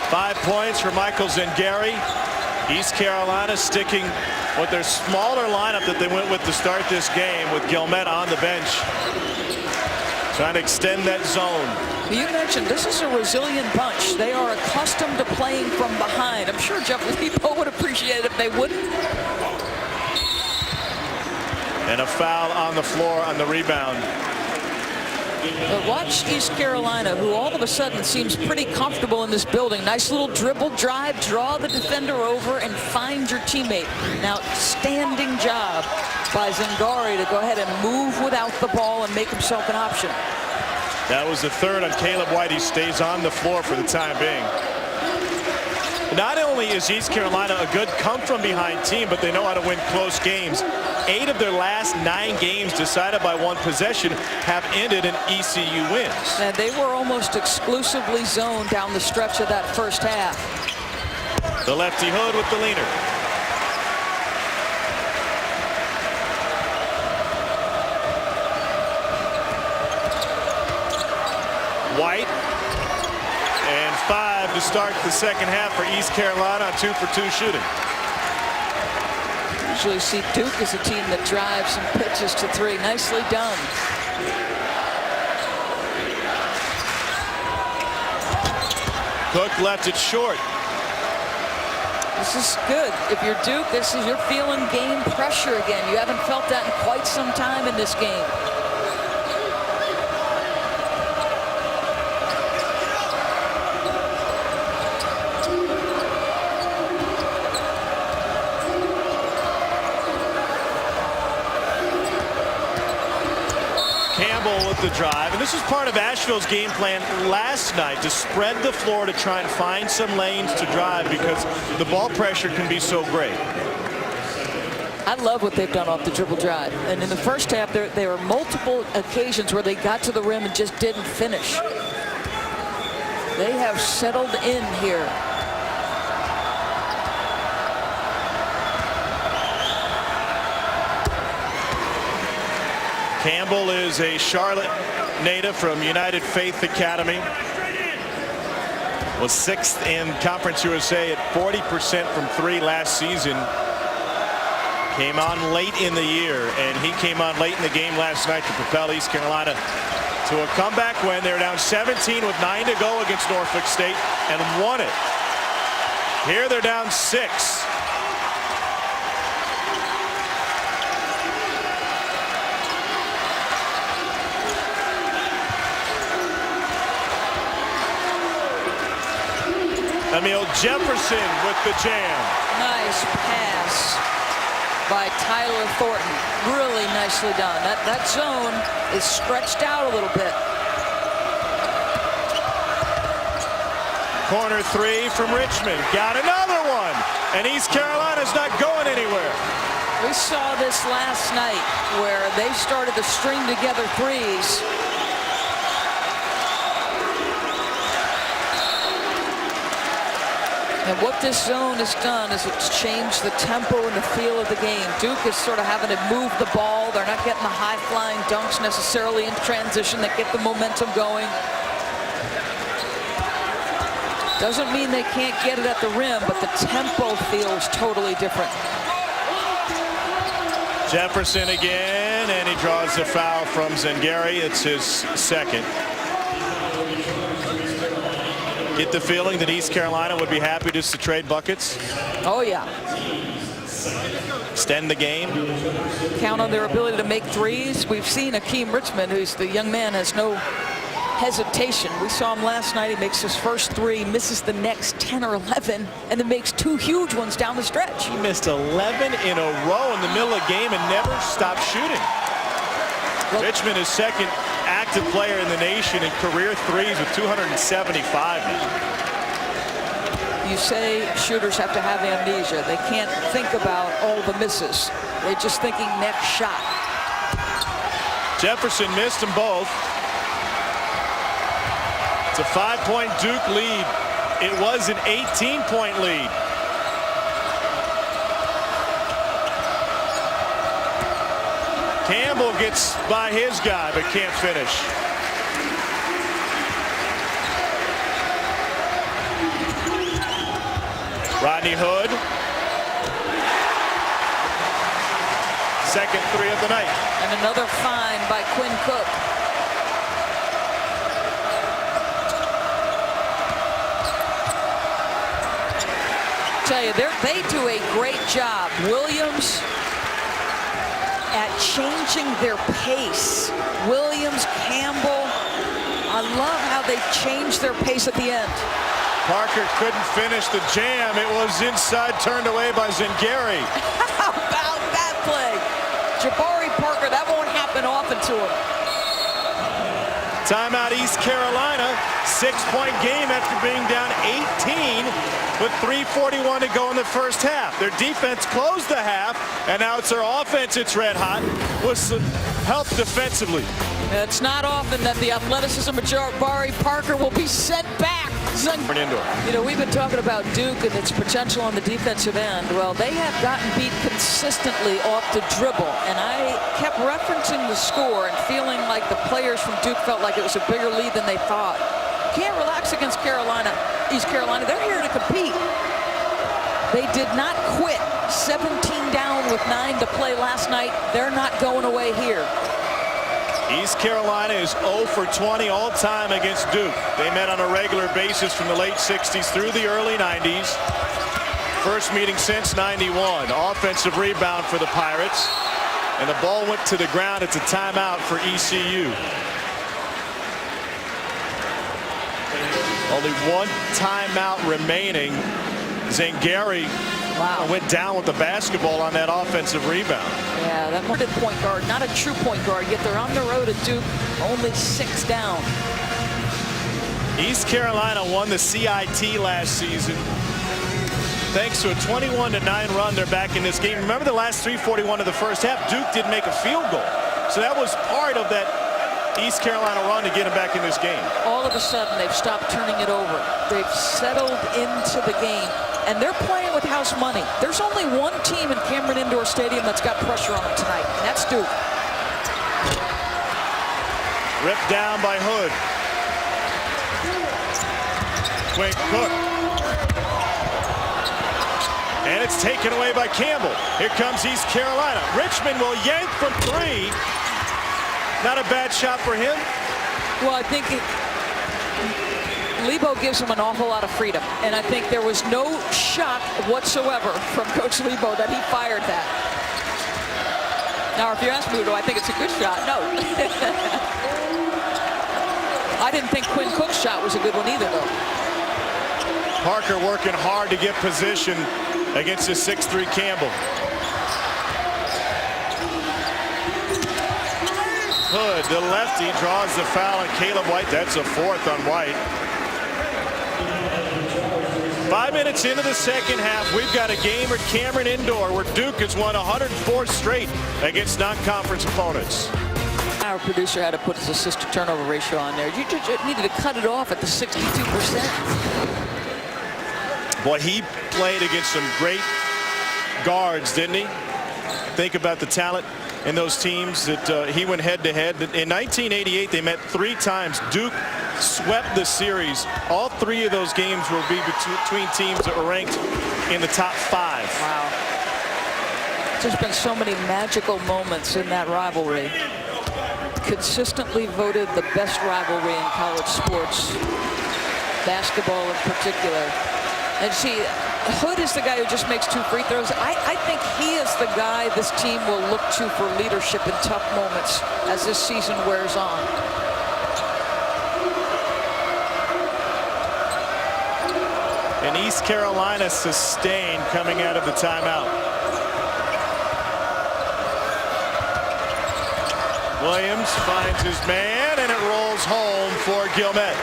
5 points for Michael Zingari. East Carolina sticking with their smaller lineup that they went with to start this game, with Gilmet on the bench, trying to extend that zone. You mentioned this is a resilient bunch. They are accustomed to playing from behind. I'm sure Jeff Lebo would appreciate it if they wouldn't. And a foul on the floor on the rebound. But watch East Carolina, who all of a sudden seems pretty comfortable in this building. Nice little dribble drive, draw the defender over, and find your teammate. Now, outstanding job by Zingari to go ahead and move without the ball and make himself an option. That was the third on Caleb White. He stays on the floor for the time being. Not only is East Carolina a good come-from-behind team, but they know how to win close games. 8 of their last 9 games decided by 1 possession have ended in ECU wins. And they were almost exclusively zoned down the stretch of that first half. The lefty hood with the leaner. White. And 5 to start the second half for East Carolina on 2 for 2 shooting. Usually see Duke as a team that drives and pitches to 3. Nicely done. Cook left it short. This is good. If you're Duke, you're feeling game pressure again. You haven't felt that in quite some time in this game. The drive, and this was part of Asheville's game plan last night, to spread the floor to try and find some lanes to drive, because the ball pressure can be so great. I love what they've done off the dribble drive, and in the first half there were multiple occasions where they got to the rim and just didn't finish. They have settled in here. Campbell is a Charlotte native from United Faith Academy. Was 6th in Conference USA at 40% from 3 last season. Came on late in the year, and he came on late in the game last night to propel East Carolina to a comeback win. They were down 17 with 9 to go against Norfolk State and won it. Here they're down 6. Emil Jefferson with the jam. Nice pass by Tyler Thornton. Really nicely done. That zone is stretched out a little bit. Corner three from Richmond. Got another one. And East Carolina's not going anywhere. We saw this last night where they started to string together threes. And what this zone has done is it's changed the tempo and the feel of the game. Duke is sort of having to move the ball. They're not getting the high-flying dunks necessarily in transition that get the momentum going. Doesn't mean they can't get it at the rim, but the tempo feels totally different. Jefferson again, and he draws the foul from Zangari. It's his second. Get the feeling that East Carolina would be happy just to trade buckets. Oh, yeah. Extend the game. Count on their ability to make threes. We've seen Akeem Richmond, who's the young man, has no hesitation. We saw him last night. He makes his first three, misses the next 10 or 11, and then makes two huge ones down the stretch. He missed 11 in a row in the middle of the game and never stopped shooting. Well, Richmond is second active player in the nation in career threes with 275 now. You say shooters have to have amnesia. They can't think about all the misses. They're just thinking next shot. Jefferson missed them both. It's a 5-point Duke lead. It was an 18-point lead. Campbell gets by his guy, but can't finish. Rodney Hood. Second three of the night. And another find by Quinn Cook. Tell you, they do a great job. Williams at changing their pace. Williams, Campbell, I love how they change their pace at the end. Parker couldn't finish the jam. It was inside, turned away by Zangari. How about that play? Jabari Parker, that won't happen often to him. Timeout East Carolina. 6-point game after being down 18 with 3:41 to go in the first half. Their defense closed the half, and now it's their offense. It's red hot with some help defensively. It's not often that the athleticism of Jabari Parker will be sent back. You know, we've been talking about Duke and its potential on the defensive end. Well, they have gotten beat consistently off the dribble, and I kept referencing the score and feeling like the players from Duke felt like it was a bigger lead than they thought. Can't relax against Carolina, East Carolina. They're here to compete. They did not quit. 17 down with 9 to play last night. They're not going away here. East Carolina is 0 for 20 all time against Duke. They met on a regular basis from the late 60s through the early 90s. First meeting since 91. Offensive rebound for the Pirates. And the ball went to the ground. It's a timeout for ECU. Only one timeout remaining. Zangari went down with the basketball on that offensive rebound. Yeah, that one point guard, not a true point guard, yet they're on the road at Duke, only 6 down. East Carolina won the CIT last season. Thanks to a 21-9 run, they're back in this game. Remember the last 3:41 of the first half, Duke didn't make a field goal. So that was part of that East Carolina run to get them back in this game. All of a sudden, they've stopped turning it over. They've settled into the game, and they're playing with house money. There's only one team in Cameron Indoor Stadium that's got pressure on them tonight, and that's Duke. Ripped down by Hood. Quinn Cook. And it's taken away by Campbell. Here comes East Carolina. Richmond will yank from 3. Not a bad shot for him. Well, I think Lebo gives him an awful lot of freedom, and I think there was no shock whatsoever from Coach Lebo that he fired that. Now, if you ask me, do I think it's a good shot? No. I didn't think Quinn Cook's shot was a good one either, though. Parker working hard to get position against the 6'3" Campbell. Hood, the lefty, draws the foul on Caleb White. That's a 4th on White. 5 minutes into the second half, we've got a game at Cameron Indoor where Duke has won 104 straight against non-conference opponents. Our producer had to put his assist to turnover ratio on there. You just needed to cut it off at the 62%. Boy, he played against some great guards, didn't he? Think about the talent in those teams that he went head-to-head. In 1988, they met 3 times. Duke swept the series. All 3 of those games will be between teams that were ranked in the top 5. Wow. There's been so many magical moments in that rivalry. Consistently voted the best rivalry in college sports, basketball in particular. And see, Hood is the guy who just makes 2 free throws. I think he is the guy this team will look to for leadership in tough moments as this season wears on. And East Carolina sustained coming out of the timeout. Williams finds his man, and it rolls home for Gilmet.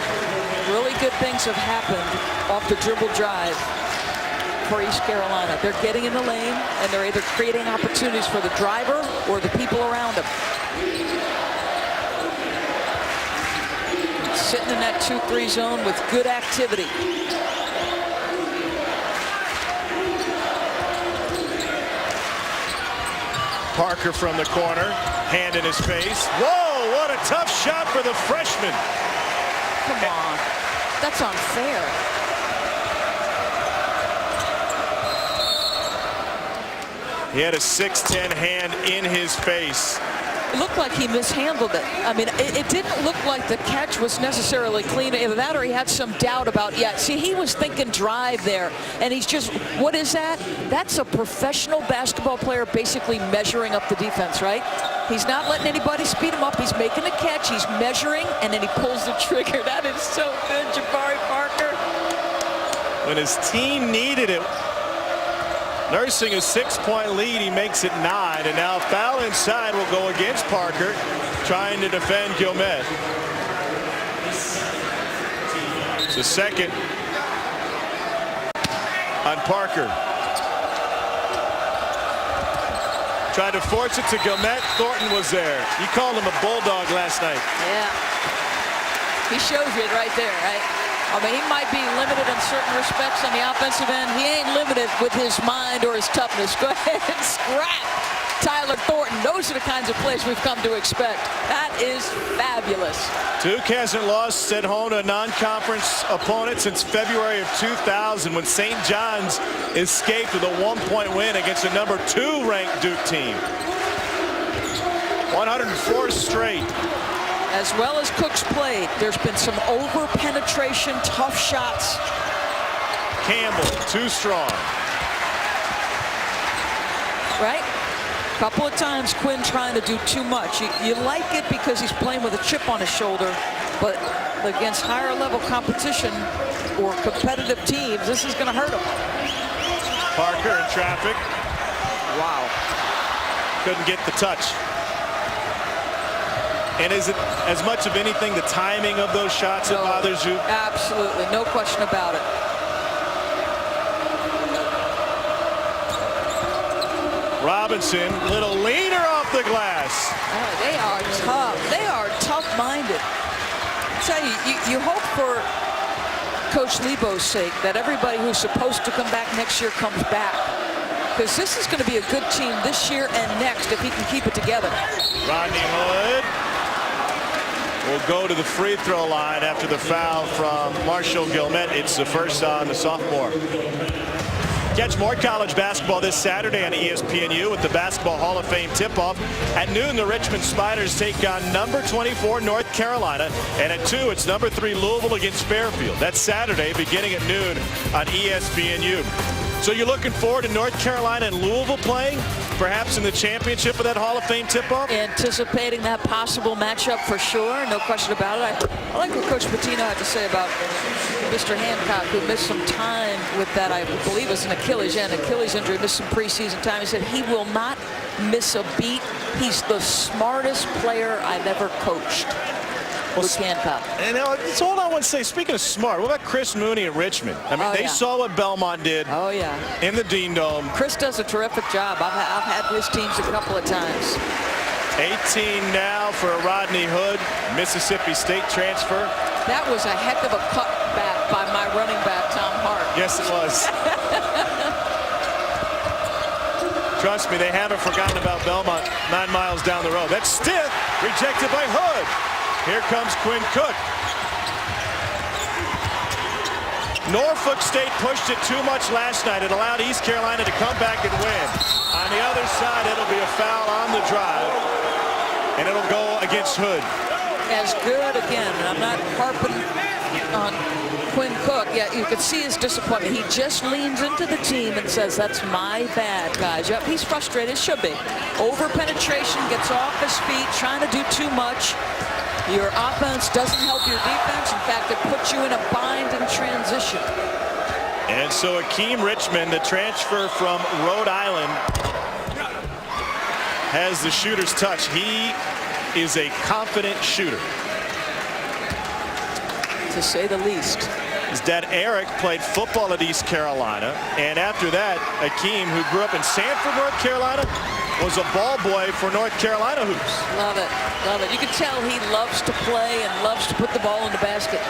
Really good things have happened off the dribble drive for East Carolina. They're getting in the lane, and they're either creating opportunities for the driver or the people around him. Sitting in that 2-3 zone with good activity. Parker from the corner, hand in his face. Whoa, what a tough shot for the freshman. Come on, that's unfair. He had a 6'10" hand in his face. It looked like he mishandled it. I mean, it didn't look like the catch was necessarily clean. Either that or he had some doubt about, see, he was thinking drive there. And he's just, what is that? That's a professional basketball player basically measuring up the defense, right? He's not letting anybody speed him up. He's making a catch. He's measuring, and then he pulls the trigger. That is so good, Jabari Parker. When his team needed it, nursing a 6-point lead, he makes it 9, and now a foul inside will go against Parker, trying to defend Gilmet. It's a second on Parker. Tried to force it to Gilmet. Thornton was there. You called him a bulldog last night. Yeah. He shows you it right there, right? I mean, he might be limited in certain respects on the offensive end. He ain't limited with his mind or his toughness. Go ahead and scrap Tyler Thornton. Those are the kinds of plays we've come to expect. That is fabulous. Duke hasn't lost at home to a non-conference opponent since February of 2000 when St. John's escaped with a 1-point win against a number 2 ranked Duke team. 104 straight. As well as Cook's played, there's been some over-penetration, tough shots. Campbell, too strong. Right? A couple of times Quinn trying to do too much. You like it because he's playing with a chip on his shoulder, but against higher level competition or competitive teams, this is going to hurt him. Parker in traffic. Wow. Couldn't get the touch. And is it as much of anything the timing of those shots that bothers you? Absolutely, no question about it. Robinson, little leaner off the glass. Oh, they are tough. They are tough-minded. I tell you, you hope for Coach Lebo's sake that everybody who's supposed to come back next year comes back. Because this is going to be a good team this year and next if he can keep it together. Rodney Hood will go to the free throw line after the foul from Marshall Gilmet. It's the first on the sophomore. Catch more college basketball this Saturday on ESPNU with the Basketball Hall of Fame tip-off. At noon, the Richmond Spiders take on number 24 North Carolina. And at 2, it's number 3 Louisville against Fairfield. That's Saturday beginning at noon on ESPNU. So you're looking forward to North Carolina and Louisville playing, perhaps in the championship of that Hall of Fame tip-off? Anticipating that possible matchup for sure, no question about it. I like what Coach Pitino had to say about Mr. Hancock, who missed some time with that, I believe was an Achilles injury, missed some preseason time. He said he will not miss a beat. He's the smartest player I've ever coached. with Hancock. And it's all I want to say. Speaking of smart, what about Chris Mooney at Richmond? I mean, they saw what Belmont did in the Dean Dome. Chris does a terrific job. I've had his teams a couple of times. 18 now for Rodney Hood, Mississippi State transfer. That was a heck of a cutback by my running back, Tom Hart. Yes, it was. Trust me, they haven't forgotten about Belmont 9 miles down the road. That's stiff, rejected by Hood. Here comes Quinn Cook. Norfolk State pushed it too much last night. It allowed East Carolina to come back and win. On the other side, it'll be a foul on the drive, and it'll go against Hood. As good again, and I'm not harping on Quinn Cook. Yeah, you can see his disappointment. He just leans into the team and says, that's my bad, guys. Yep, he's frustrated. Should be. Over penetration, gets off his feet, trying to do too much. Your offense doesn't help your defense. In fact, it puts you in a bind in transition. And so Akeem Richmond, the transfer from Rhode Island, has the shooter's touch. He is a confident shooter, to say the least. His dad Eric played football at East Carolina, and after that Akeem, who grew up in Sanford, North Carolina, was a ball boy for North Carolina hoops. Love it, love it. You can tell he loves to play and loves to put the ball in the basket.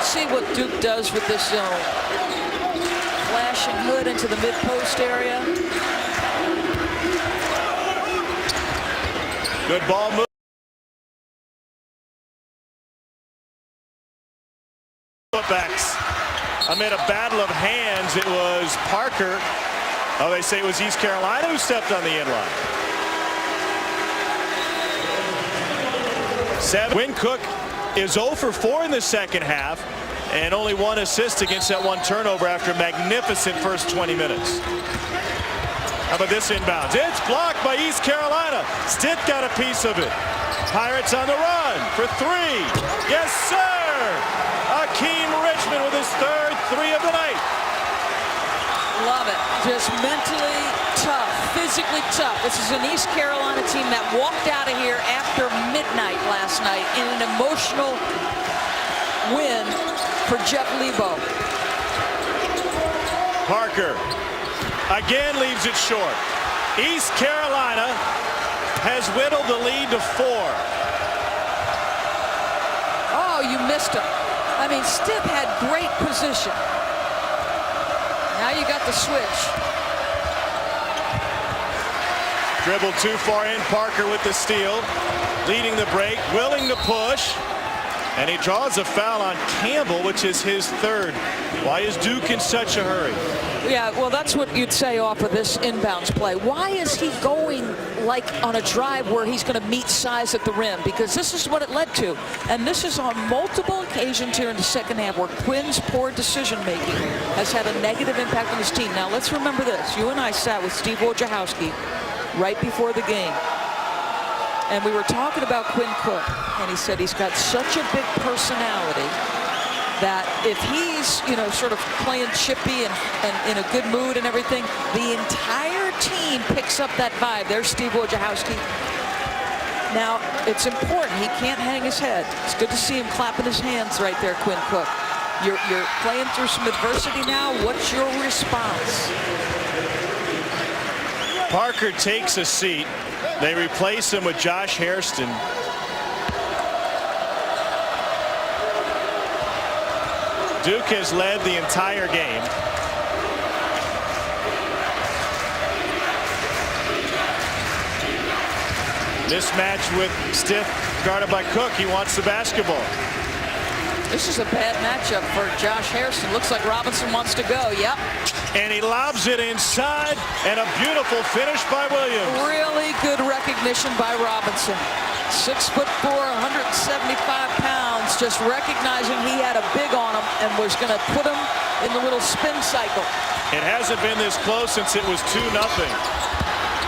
See what Duke does with this zone. Flashing Hood into the mid-post area. Good ball move. Putbacks. Amid a battle of hands, it was Parker. Oh, they say it was East Carolina who stepped on the end line. Quinn Cook is 0 for 4 in the second half, and only 1 assist against that 1 turnover after a magnificent first 20 minutes. How about this inbounds? It's blocked by East Carolina. Stitt got a piece of it. Pirates on the run for 3. Yes, sir! Akeem Richmond with his third 3 of the night. Love it. Just mentally tough, physically tough. This is an East Carolina team that walked out of here after midnight last night in an emotional win for Jeff Lebo. Parker again leaves it short. East Carolina has whittled the lead to 4. Oh, you missed him. I mean, Stitt had great position. Now you got the switch. Dribbled too far in. Parker with the steal, leading the break, willing to push, and he draws a foul on Campbell, which is his 3rd. Why is Duke in such a hurry? Yeah, well, that's what you'd say off of this inbounds play. Why is he going like on a drive where he's going to meet size at the rim? Because this is what it led to. And this is on multiple occasions here in the second half where Quinn's poor decision-making has had a negative impact on his team. Now, let's remember this. You and I sat with Steve Wojciechowski right before the game. And we were talking about Quinn Cook. And he said he's got such a big personality that if he's, you know, sort of playing chippy and in a good mood and everything, the entire team picks up that vibe. There's Steve Wojciechowski. Now, it's important. He can't hang his head. It's good to see him clapping his hands right there, Quinn Cook. You're playing through some adversity now. What's your response? Parker takes a seat. They replace him with Josh Hairston. Duke has led the entire game. Mismatch with Stitt, guarded by Cook. He wants the basketball. This is a bad matchup for Josh Hairston. Looks like Robinson wants to go. Yep. And he lobs it inside, and a beautiful finish by Williams. Really good recognition by Robinson. 6'4", 175 pounds, just recognizing he had a big on him and was going to put him in the little spin cycle. It hasn't been this close since it was 2-0.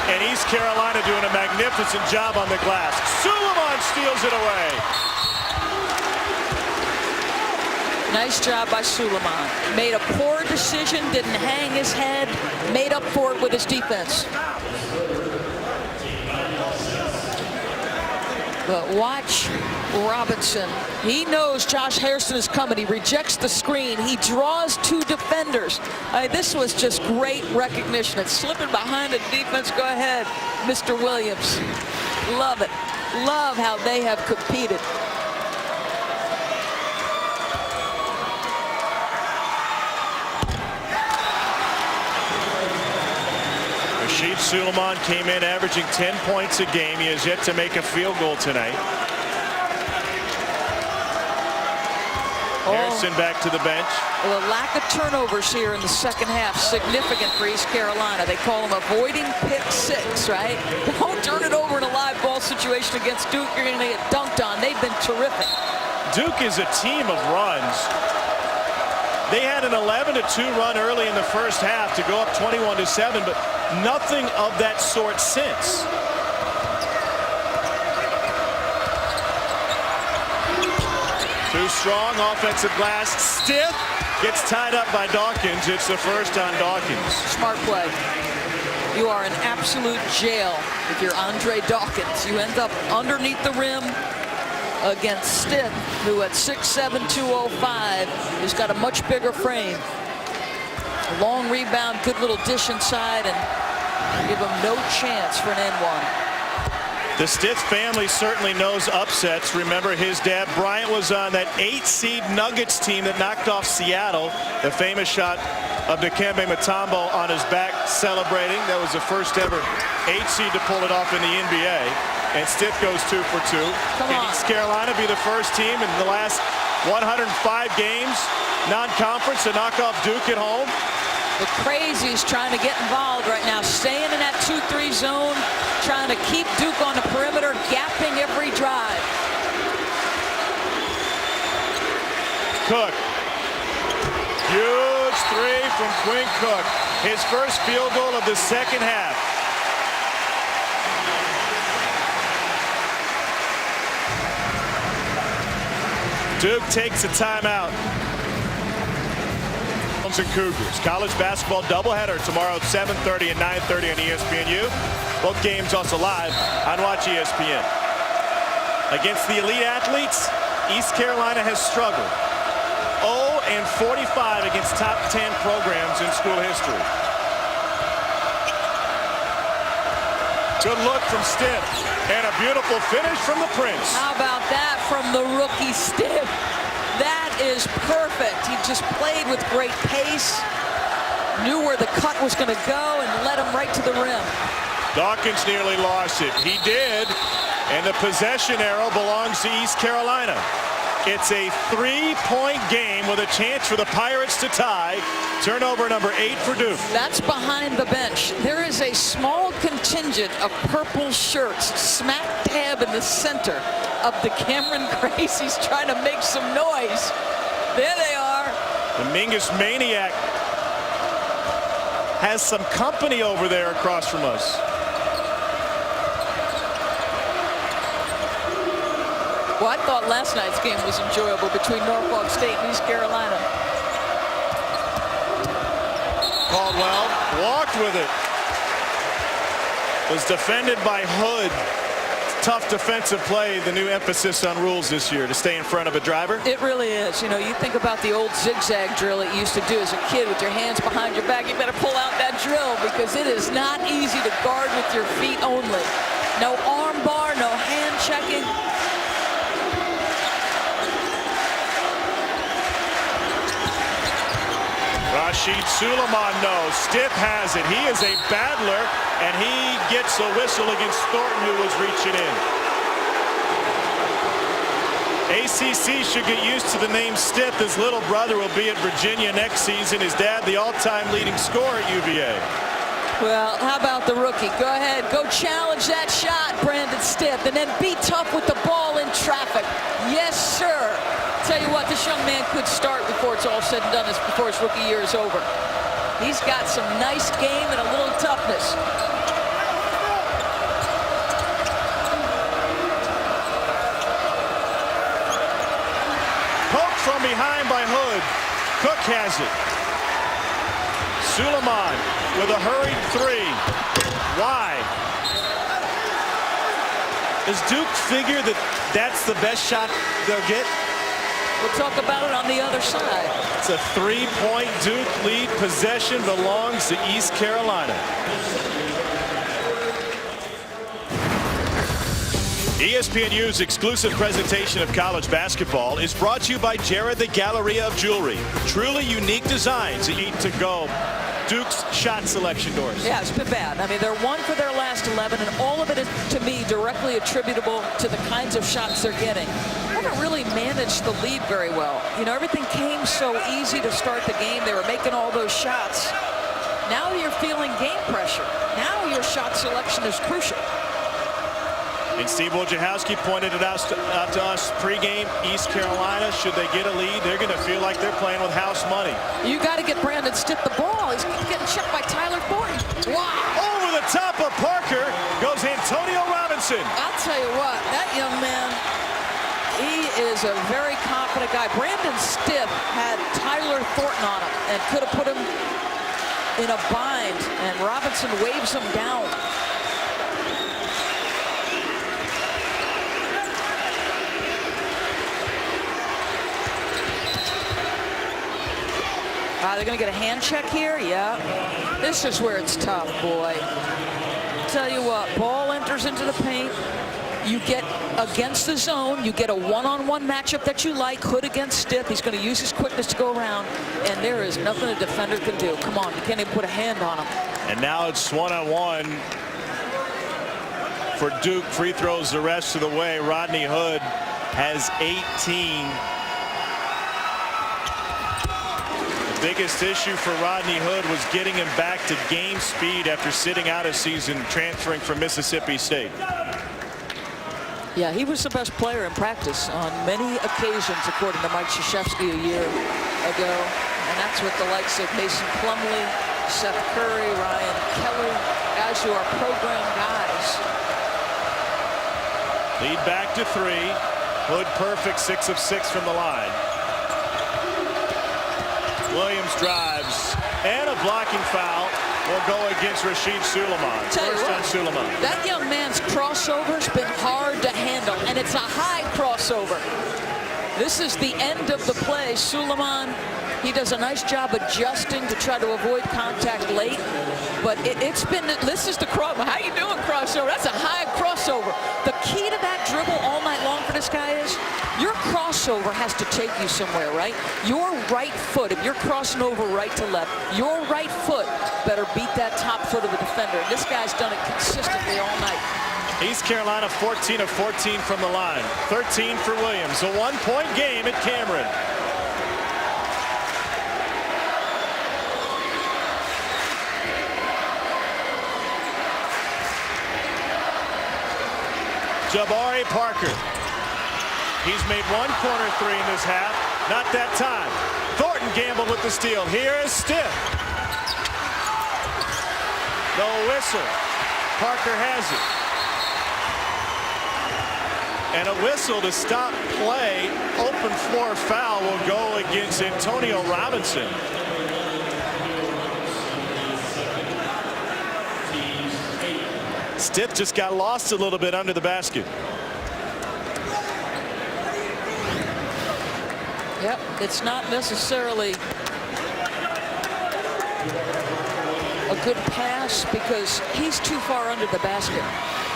And East Carolina doing a magnificent job on the glass. Suleiman steals it away. Nice job by Suleiman. Made a poor decision, didn't hang his head, made up for it with his defense. But watch Robinson. He knows Josh Hairston is coming. He rejects the screen. He draws two defenders. This was just great recognition. It's slipping behind the defense. Go ahead, Mr. Williams. Love it. Love how they have competed. Rashid Suleiman came in averaging 10 points a game. He has yet to make a field goal tonight. Harrison back to the bench. Well, a lack of turnovers here in the second half, significant for East Carolina. They call them avoiding pick six, right? Don't turn it over in a live ball situation against Duke. You're going to get dunked on. They've been terrific. Duke is a team of runs. They had an 11-2 run early in the first half to go up 21-7, but nothing of that sort since. Too strong, offensive glass, stiff, gets tied up by Dawkins. It's the first on Dawkins. Smart play. You are in absolute jail if you're Andre Dawkins. You end up underneath the rim against Stitt, who at 6'7", 205 has got a much bigger frame. Long rebound, good little dish inside, and give him no chance for an N1. The Stitt family certainly knows upsets. Remember, his dad Bryant was on that 8-seed Nuggets team that knocked off Seattle. The famous shot of Dikembe Mutombo on his back celebrating. That was the first ever 8-seed to pull it off in the NBA. And Stitt goes 2 for 2. Can East Carolina be the first team in the last 105 games, non-conference, to knock off Duke at home? The Crazies trying to get involved right now, staying in that 2-3 zone, trying to keep Duke on the perimeter, gapping every drive. Cook. Huge three from Quinn Cook. His first field goal of the second half. Duke takes a timeout. And Cougars. College basketball doubleheader tomorrow at 7:30 and 9:30 on ESPNU. Both games also live on Watch ESPN. Against the elite athletes, East Carolina has struggled. 0-45 against top 10 programs in school history. Good look from Stitt. And a beautiful finish from the Prince. How about that from the rookie Stitt? That is perfect. He just played with great pace, knew where the cut was going to go, and led him right to the rim. Dawkins nearly lost it. He did, and the possession arrow belongs to East Carolina. It's a 3-point game with a chance for the Pirates to tie. Turnover number 8 for Duke. That's behind the bench. There is a small contingent of purple shirts smack dab in the center of the Cameron Crazies trying to make some noise. There they are. The Mingus Maniac has some company over there across from us. Well, I thought last night's game was enjoyable between Norfolk State and East Carolina. Caldwell walked with it. Was defended by Hood. Tough defensive play, the new emphasis on rules this year, to stay in front of a driver. It really is. You know, you think about the old zigzag drill that you used to do as a kid with your hands behind your back. You better pull out that drill because it is not easy to guard with your feet only. No arm bar, no hand checking. Rashid Suleiman knows. Stitt has it. He is a battler, and he gets a whistle against Thornton, who was reaching in. ACC should get used to the name Stitt. His little brother will be at Virginia next season. His dad, the all-time leading scorer at UVA. Well, how about the rookie? Go ahead. Go challenge that shot, Brandon Stitt, and then be tough with the ball in traffic. Yes, sir. Tell you what, this young man could start before it's all said and done, before his rookie year is over. He's got some nice game and a little toughness. Poke from behind by Hood. Cook has it. Suleiman with a hurried three. Wide. Does Duke figure that that's the best shot they'll get? We'll talk about it on the other side. It's a 3-point Duke lead. Possession belongs to East Carolina. ESPNU's exclusive presentation of college basketball is brought to you by Jared the Galleria of Jewelry. Truly unique designs that need to go. Duke's shot selection doors. Yeah, it's been bad. I mean, they're 1 for their last 11, and all of it is, to me, directly attributable to the kinds of shots they're getting. They haven't really managed the lead very well. You know, everything came so easy to start the game. They were making all those shots. Now you're feeling game pressure. Now your shot selection is crucial. And Steve Wojciechowski pointed it out to us pregame. East Carolina, should they get a lead, they're going to feel like they're playing with house money. You got to get Brandon Stitt the ball. He's getting checked by Tyler Thornton. Wow. Over the top of Parker goes Antonio Robinson. I'll tell you what, that young man, he is a very confident guy. Brandon Stitt had Tyler Thornton on him and could have put him in a bind, and Robinson waves him down. They're going to get a hand check here. Yeah. This is where it's tough, boy. Tell you what, ball enters into the paint. You get against the zone. You get a one-on-one matchup that you like. Hood against Stitt. He's going to use his quickness to go around. And there is nothing a defender can do. Come on, you can't even put a hand on him. And now it's one-on-one for Duke. Free throws the rest of the way. Rodney Hood has 18. Biggest issue for Rodney Hood was getting him back to game speed after sitting out a season transferring from Mississippi State. Yeah, he was the best player in practice on many occasions, according to Mike Krzyzewski a year ago. And that's with the likes of Mason Plumlee, Seth Curry, Ryan Kelly, guys who are program guys. Lead back to 3. Hood perfect, 6 of 6 from the line. Williams drives, and a blocking foul will go against Rashid Suleiman. First on Suleiman. That young man's crossover's been hard to handle, and it's a high crossover. This is the end of the play. Suleiman, he does a nice job adjusting to try to avoid contact late, but it's been, this is the cross. How you doing, crossover? That's a high crossover. The key to that dribble all night long for this guy is your crossover has to take you somewhere, right? Your right foot, if you're crossing over right to left, your right foot better beat that top foot of the defender. And this guy's done it consistently all night. East Carolina 14 of 14 from the line. 13 for Williams. A 1-point game at Cameron. Jabari Parker. He's made 1 corner 3 in this half. Not that time. Thornton gambled with the steal. Here is Stitt. No whistle. Parker has it. And a whistle to stop play. Open floor foul will go against Antonio Robinson. Stitt just got lost a little bit under the basket. Yep, it's not necessarily a good pass because he's too far under the basket.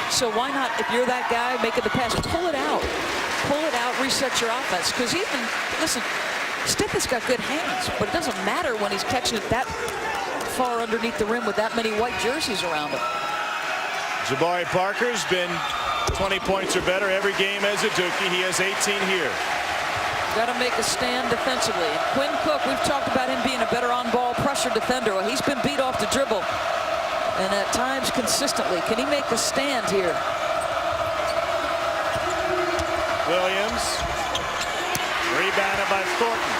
So why not, if you're that guy making the pass, pull it out. Pull it out, reset your offense. Because even, listen, Stitt has got good hands, but it doesn't matter when he's catching it that far underneath the rim with that many white jerseys around him. Jabari Parker's been 20 points or better every game as a Dookie. He has 18 here. Got to make a stand defensively. Quinn Cook, we've talked about him being a better on-ball pressure defender. Well, he's been beat off the dribble, and at times consistently. Can he make a stand here? Williams, rebounded by Thornton.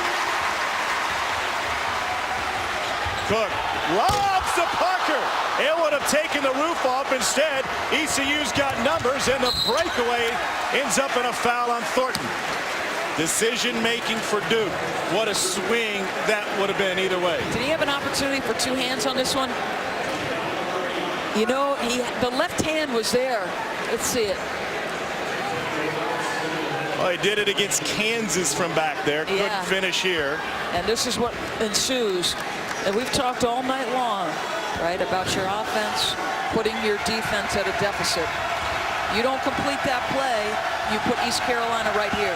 Cook lobs to Parker. It would have taken the roof off. Instead, ECU's got numbers, and the breakaway ends up in a foul on Thornton. Decision making for Duke. What a swing that would have been either way. Did he have an opportunity for 2 hands on this one? You know, the left hand was there. Let's see it. Well, he did it against Kansas from back there. Couldn't finish here. And this is what ensues. And we've talked all night long, right, about your offense putting your defense at a deficit. You don't complete that play, you put East Carolina right here.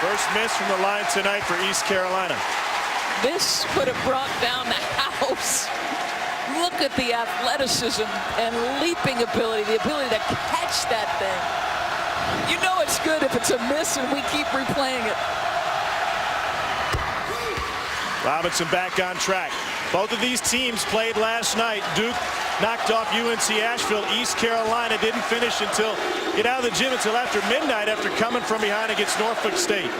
First miss from the line tonight for East Carolina. This would have brought down the house. Look at the athleticism and leaping ability, the ability to catch that thing. You know it's good if it's a miss and we keep replaying it. Robinson back on track. Both of these teams played last night. Duke knocked off UNC Asheville. East Carolina didn't finish until get out of the gym until after midnight after coming from behind against Norfolk State.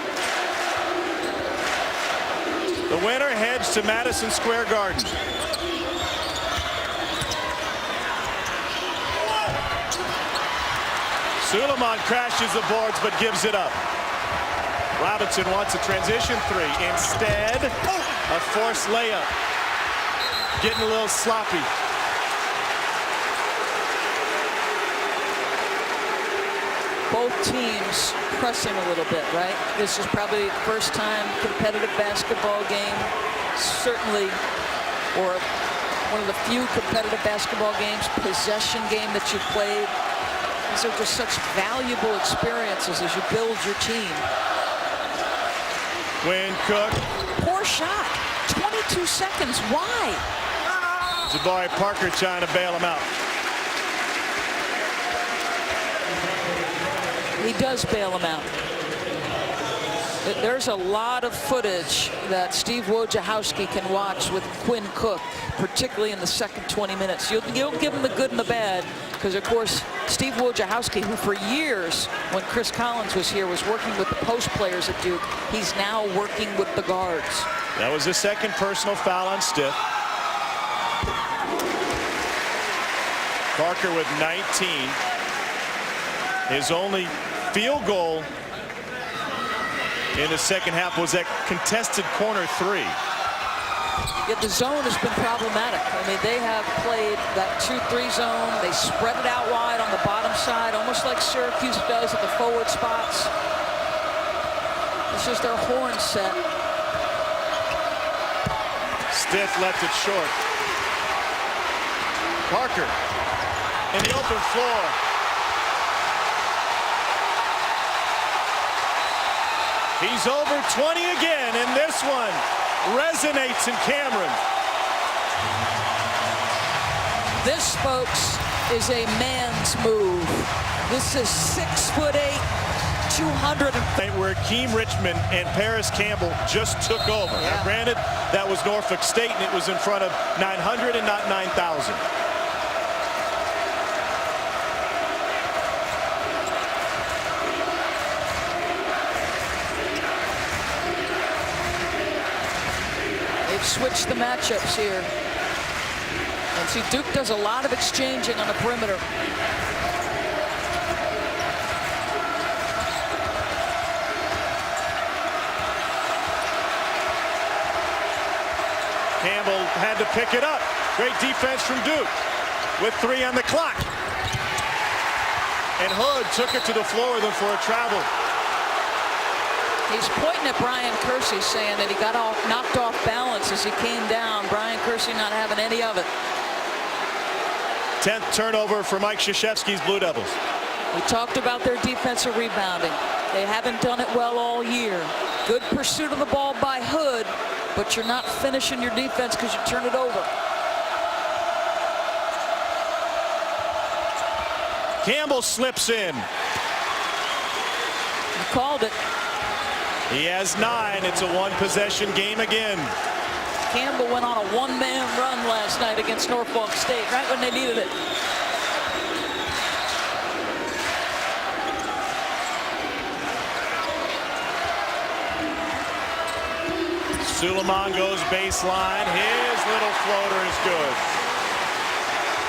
The winner heads to Madison Square Garden. Suleiman crashes the boards but gives it up. Robinson wants a transition three. Instead, a forced layup. Getting a little sloppy. Both teams pressing a little bit, right? This is probably the first time competitive basketball game, certainly, or one of the few competitive basketball games, possession game that you've played. These are just such valuable experiences as you build your team. Win Cook. Poor shot. 22 seconds. Why? Jabari Parker trying to bail him out. He does bail him out. There's a lot of footage that Steve Wojciechowski can watch with Quinn Cook, particularly in the second 20 minutes. You'll give him the good and the bad, because, of course, Steve Wojciechowski, who for years, when Chris Collins was here, was working with the post players at Duke. He's now working with the guards. That was his second personal foul on Stiff. Parker with 19. His only field goal in the second half was that contested corner three. Yet the zone has been problematic. I mean, they have played that 2-3 zone. They spread it out wide on the bottom side, almost like Syracuse does at the forward spots. This is their horn set. Stiff left it short. Parker in the open floor. He's over 20 again, and this one resonates in Cameron. This, folks, is a man's move. This is 6'8", 200. Where Keem Richmond and Paris Campbell just took over. Yeah. Now, granted, that was Norfolk State, and it was in front of 900 and not 9,000. Switch the matchups here. And see, Duke does a lot of exchanging on the perimeter. Campbell had to pick it up. Great defense from Duke with 3 on the clock. And Hood took it to the floor with him for a travel. He's pointing at Brian Kersey, saying that he got knocked off balance as he came down. Brian Kersey not having any of it. 10th turnover for Mike Krzyzewski's Blue Devils. We talked about their defensive rebounding. They haven't done it well all year. Good pursuit of the ball by Hood, but you're not finishing your defense because you turn it over. Campbell slips in. You called it. He has 9. It's a one-possession game again. Campbell went on a one-man run last night against Norfolk State, right when they needed it. Suleiman goes baseline. His little floater is good.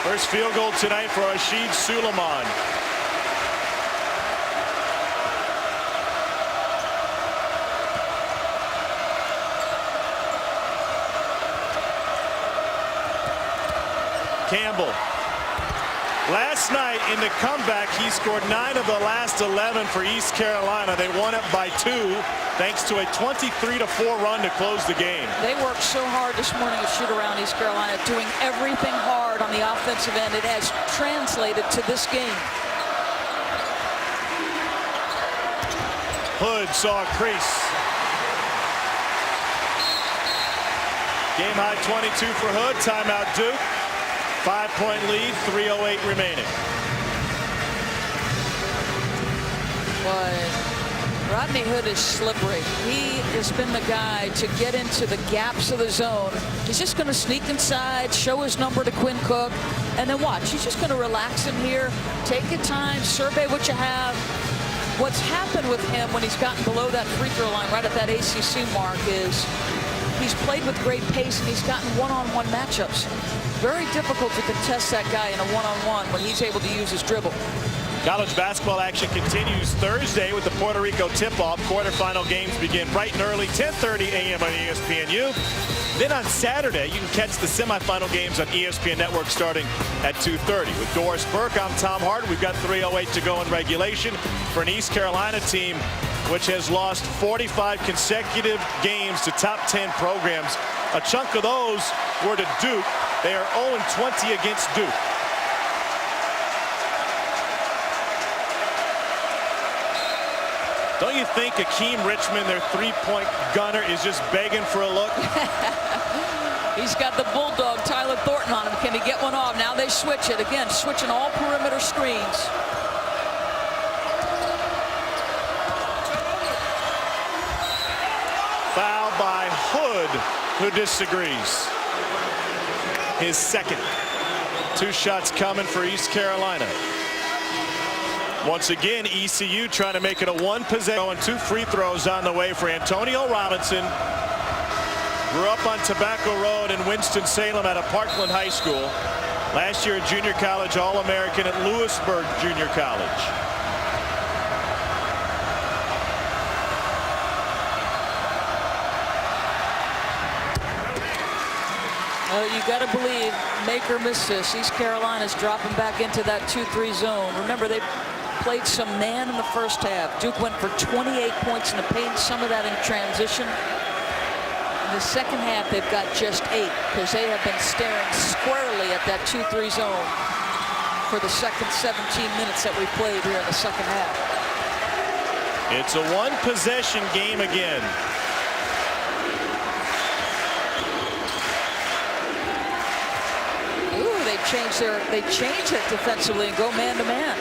First field goal tonight for Rashid Suleiman. Campbell Last night in the comeback, he scored 9 of the last 11 for East Carolina. They won it by 2 thanks to a 23-4 run to close the game. They worked so hard this morning to shoot around East Carolina, doing everything hard on the offensive end. It has translated to this game. Hood saw a crease. Game high 22 for Hood. Timeout Duke. 5-point lead, 3:08 remaining. But Rodney Hood is slippery. He has been the guy to get into the gaps of the zone. He's just going to sneak inside, show his number to Quinn Cook, and then watch. He's just going to relax in here, take your time, survey what you have. What's happened with him when he's gotten below that free throw line right at that ACC mark is he's played with great pace and he's gotten one-on-one matchups. Very difficult to contest that guy in a one-on-one when he's able to use his dribble. College basketball action continues Thursday with the Puerto Rico tip-off. Quarterfinal games begin bright and early, 10:30 a.m. on ESPNU. Then on Saturday, you can catch the semifinal games on ESPN Network starting at 2:30. With Doris Burke, I'm Tom Hart. We've got 3:08 to go in regulation for an East Carolina team which has lost 45 consecutive games to top 10 programs. A chunk of those were to Duke. They are 0-20 against Duke. Don't you think Akeem Richmond, their three-point gunner, is just begging for a look? He's got the bulldog Tyler Thornton on him. Can he get one off? Now they switch it again, switching all perimeter screens. Foul by Hood, who disagrees. His second. 2 shots coming for East Carolina. Once again, ECU trying to make it a 1-possession, and 2 free throws on the way for Antonio Robinson. Grew up on Tobacco Road in Winston-Salem at a Parkland High School. Last year a junior college All-American at Lewisburg Junior College. You got to believe, make or miss this, East Carolina's dropping back into that 2-3 zone. Remember, they played some man in the first half. Duke went for 28 points in the paint, some of that in transition. In the second half, they've got just 8 because they have been staring squarely at that 2-3 zone for the second 17 minutes that we played here in the second half. It's a 1-possession game again. They change it defensively and go man-to-man.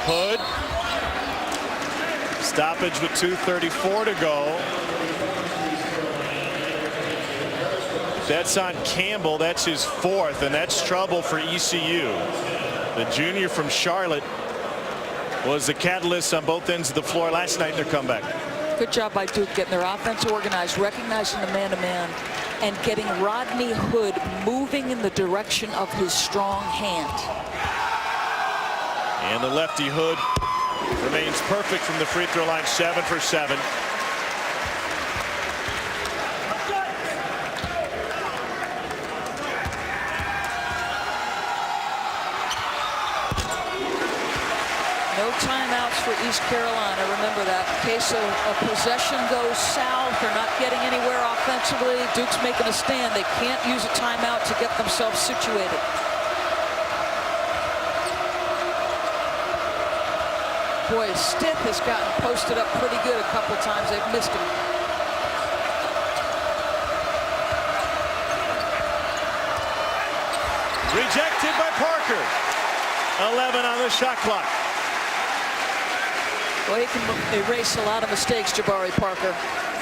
Hood. Stoppage with 2:34 to go. That's on Campbell. That's his 4th, and that's trouble for ECU. The junior from Charlotte was the catalyst on both ends of the floor last night in their comeback. Good job by Duke getting their offense organized, recognizing the man-to-man, and getting Rodney Hood moving in the direction of his strong hand. And the lefty Hood remains perfect from the free throw line, 7 for 7. No timeouts for East Carolina. Remember that. In case a possession goes south, they're not getting anywhere offensively. Duke's making a stand. They can't use a timeout to get themselves situated. Boy, Stith has gotten posted up pretty good a couple times. They've missed him. Rejected by Parker. 11 on the shot clock. Well, he can erase a lot of mistakes, Jabari Parker.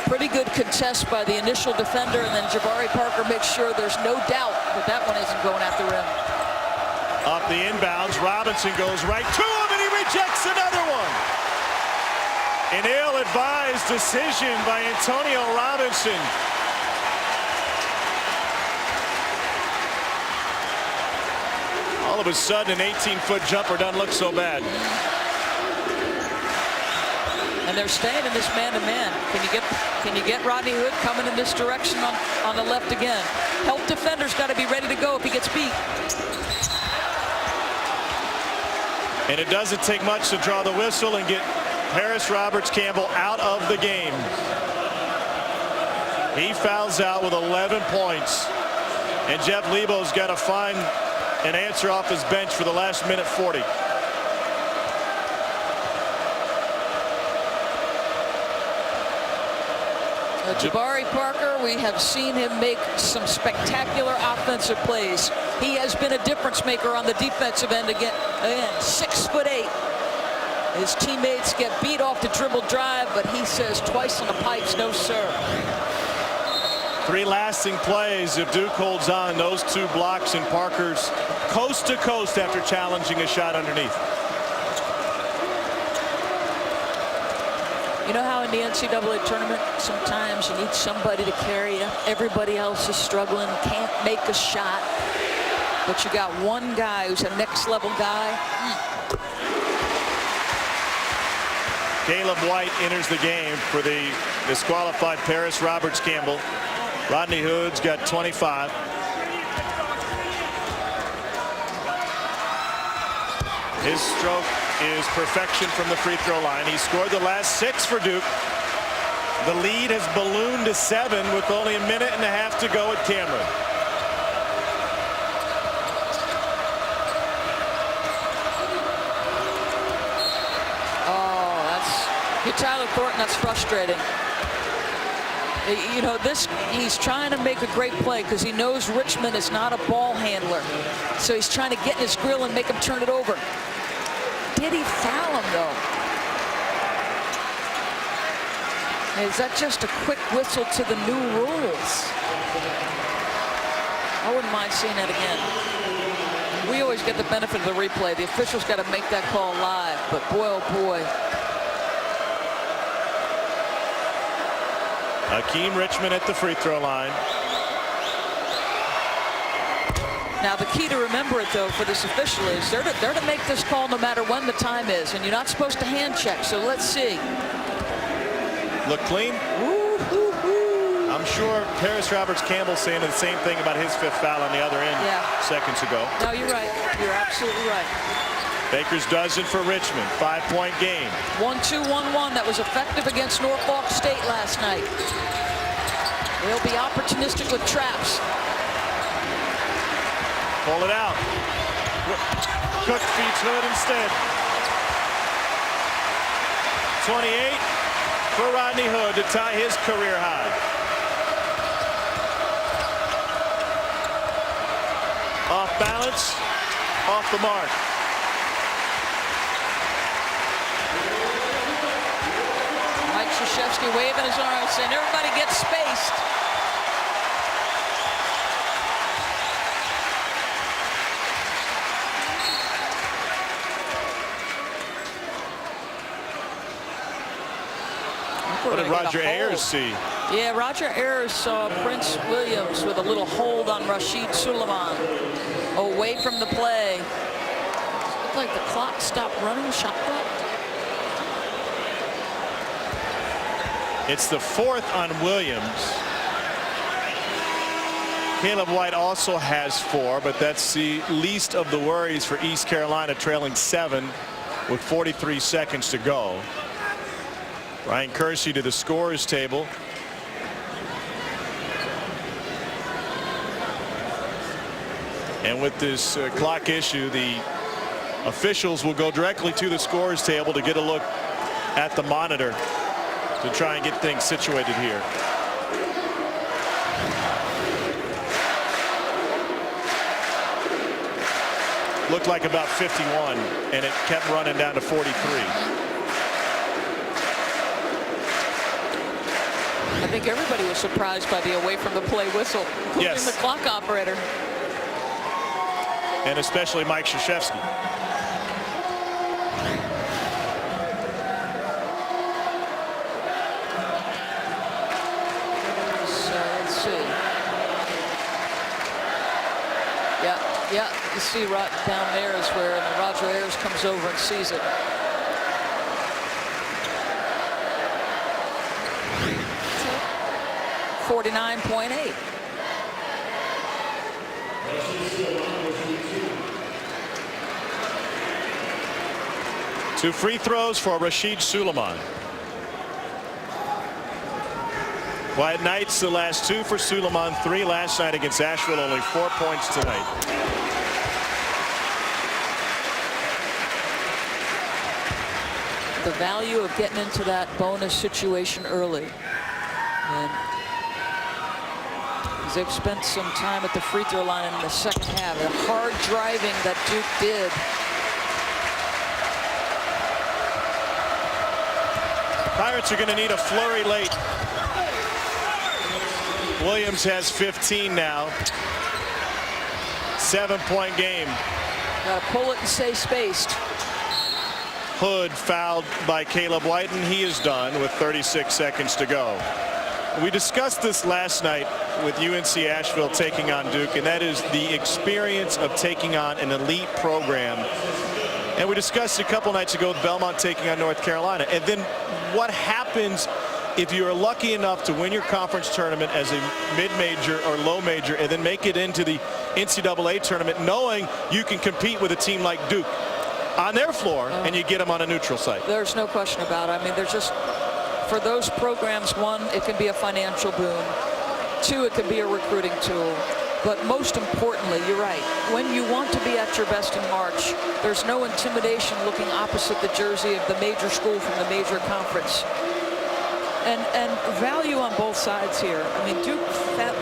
Pretty good contest by the initial defender, and then Jabari Parker makes sure there's no doubt that that one isn't going at the rim. Off the inbounds, Robinson goes right to him, and he rejects another one. An ill-advised decision by Antonio Robinson. All of a sudden, an 18-foot jumper doesn't look so bad. And they're staying in this man-to-man. Can you get Rodney Hood coming in this direction on the left again? Help defender's got to be ready to go if he gets beat. And it doesn't take much to draw the whistle and get Paris Roberts-Campbell out of the game. He fouls out with 11 points. And Jeff Lebo's got to find an answer off his bench for the last minute 40. Jabari Parker, we have seen him make some spectacular offensive plays. He has been a difference maker on the defensive end again 6'8". His teammates get beat off the dribble drive, but he says twice on the pipes, no sir. 3 lasting plays if Duke holds on. Those 2 blocks in Parker's coast to coast after challenging a shot underneath. You know how in the NCAA tournament sometimes you need somebody to carry you. Everybody else is struggling, can't make a shot, but you got one guy who's a next level guy. Caleb White enters the game for the disqualified Paris Roberts-Campbell. Rodney Hood's got 25. His stroke is perfection from the free throw line. He scored the last 6 for Duke. The lead has ballooned to 7 with only a minute and a half to go at Cameron. Oh, Tyler Thornton, that's frustrating. You know, he's trying to make a great play because he knows Richmond is not a ball handler. So he's trying to get in his grill and make him turn it over. Did he foul him, though? Is that just a quick whistle to the new rules? I wouldn't mind seeing that again. We always get the benefit of the replay. The officials got to make that call live, but boy, oh boy. Hakeem Richmond at the free throw line. Now the key to remember it though for this official is they're to make this call no matter when the time is, and you're not supposed to hand check. So let's see. Look clean. Woo, woo, woo. I'm sure Paris Roberts-Campbell saying the same thing about his 5th foul on the other end seconds ago. No, you're right. You're absolutely right. Baker's dozen for Richmond. 5-point game. 1-2-1-1. That was effective against Norfolk State last night. They'll be opportunistic with traps. Pull it out. Cook feeds Hood instead. 28 for Rodney Hood to tie his career high. Off balance, off the mark. Mike Krzyzewski waving his arms, saying everybody gets spaced. What did Roger Ayers see? Yeah, Roger Ayers saw Prince Williams with a little hold on Rashid Suleiman away from the play. It looked like the clock stopped running, shot clock. It's the 4th on Williams. Caleb White also has 4, but that's the least of the worries for East Carolina, trailing 7 with 43 seconds to go. Ryan Kersey to the scorers table. And with this clock issue, the officials will go directly to the scorers table to get a look at the monitor to try and get things situated here. Looked like about 51, and it kept running down to 43. I think everybody was surprised by the away from the play whistle, including the clock operator. And especially Mike Krzyzewski. So let's see. Yeah, you see right down there is where Roger Ayers comes over and sees it. .49. Two free throws for Rashid Suleiman. Quiet nights, the last two for Suleiman, 3 last night against Asheville, only 4 points tonight. The value of getting into that bonus situation early. And they've spent some time at the free throw line in the second half. The hard driving that Duke did. Pirates are going to need a flurry late. Williams has 15 now. 7-point game. Got to pull it and stay spaced. Hood fouled by Caleb White, and he is done with 36 seconds to go. We discussed this last night with UNC Asheville taking on Duke, and that is the experience of taking on an elite program. And we discussed a couple nights ago with Belmont taking on North Carolina. And then what happens if you are lucky enough to win your conference tournament as a mid-major or low major and then make it into the NCAA tournament knowing you can compete with a team like Duke on their floor and you get them on a neutral site? There's no question about it. I mean, there's just, for those programs, one, it can be a financial boon. Two, it can be a recruiting tool. But most importantly, you're right. When you want to be at your best in March, there's no intimidation looking opposite the jersey of the major school from the major conference. And value on both sides here. I mean, Duke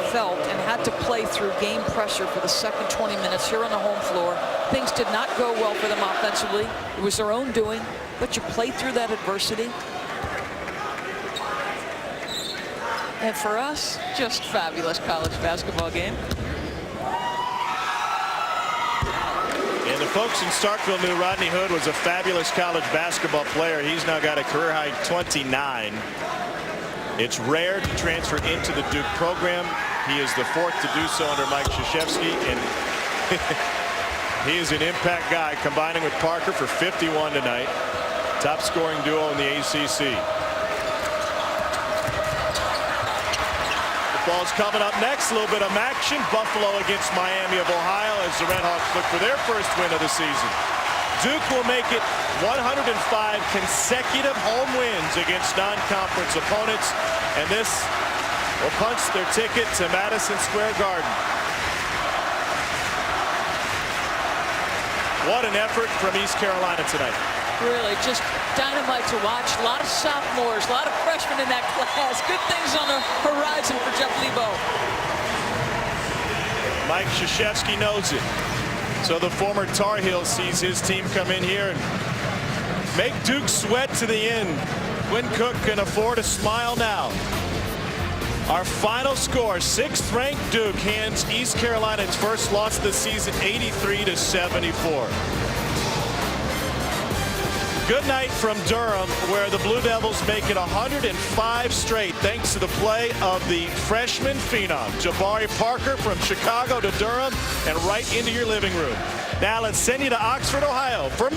felt and had to play through game pressure for the second 20 minutes here on the home floor. Things did not go well for them offensively. It was their own doing, but you played through that adversity. And for us, just fabulous college basketball game. And the folks in Starkville knew Rodney Hood was a fabulous college basketball player. He's now got a career high 29. It's rare to transfer into the Duke program. He is the 4th to do so under Mike Krzyzewski, and he is an impact guy, combining with Parker for 51 tonight. Top scoring duo in the ACC. The ball's coming up next. A little bit of action. Buffalo against Miami of Ohio as the Redhawks look for their first win of the season. Duke will make it 105 consecutive home wins against non-conference opponents, and this will punch their ticket to Madison Square Garden. What an effort from East Carolina tonight. Really, just dynamite to watch. A lot of sophomores, a lot of freshmen in that class. Good things on the horizon for Jeff Lebo. Mike Krzyzewski knows it. So the former Tar Heel sees his team come in here and make Duke sweat to the end. Quinn Cook can afford a smile now. Our final score, 6th ranked Duke hands East Carolina its first loss of the season, 83-74. Good night from Durham, where the Blue Devils make it 105 straight thanks to the play of the freshman phenom, Jabari Parker, from Chicago to Durham and right into your living room. Now let's send you to Oxford, Ohio for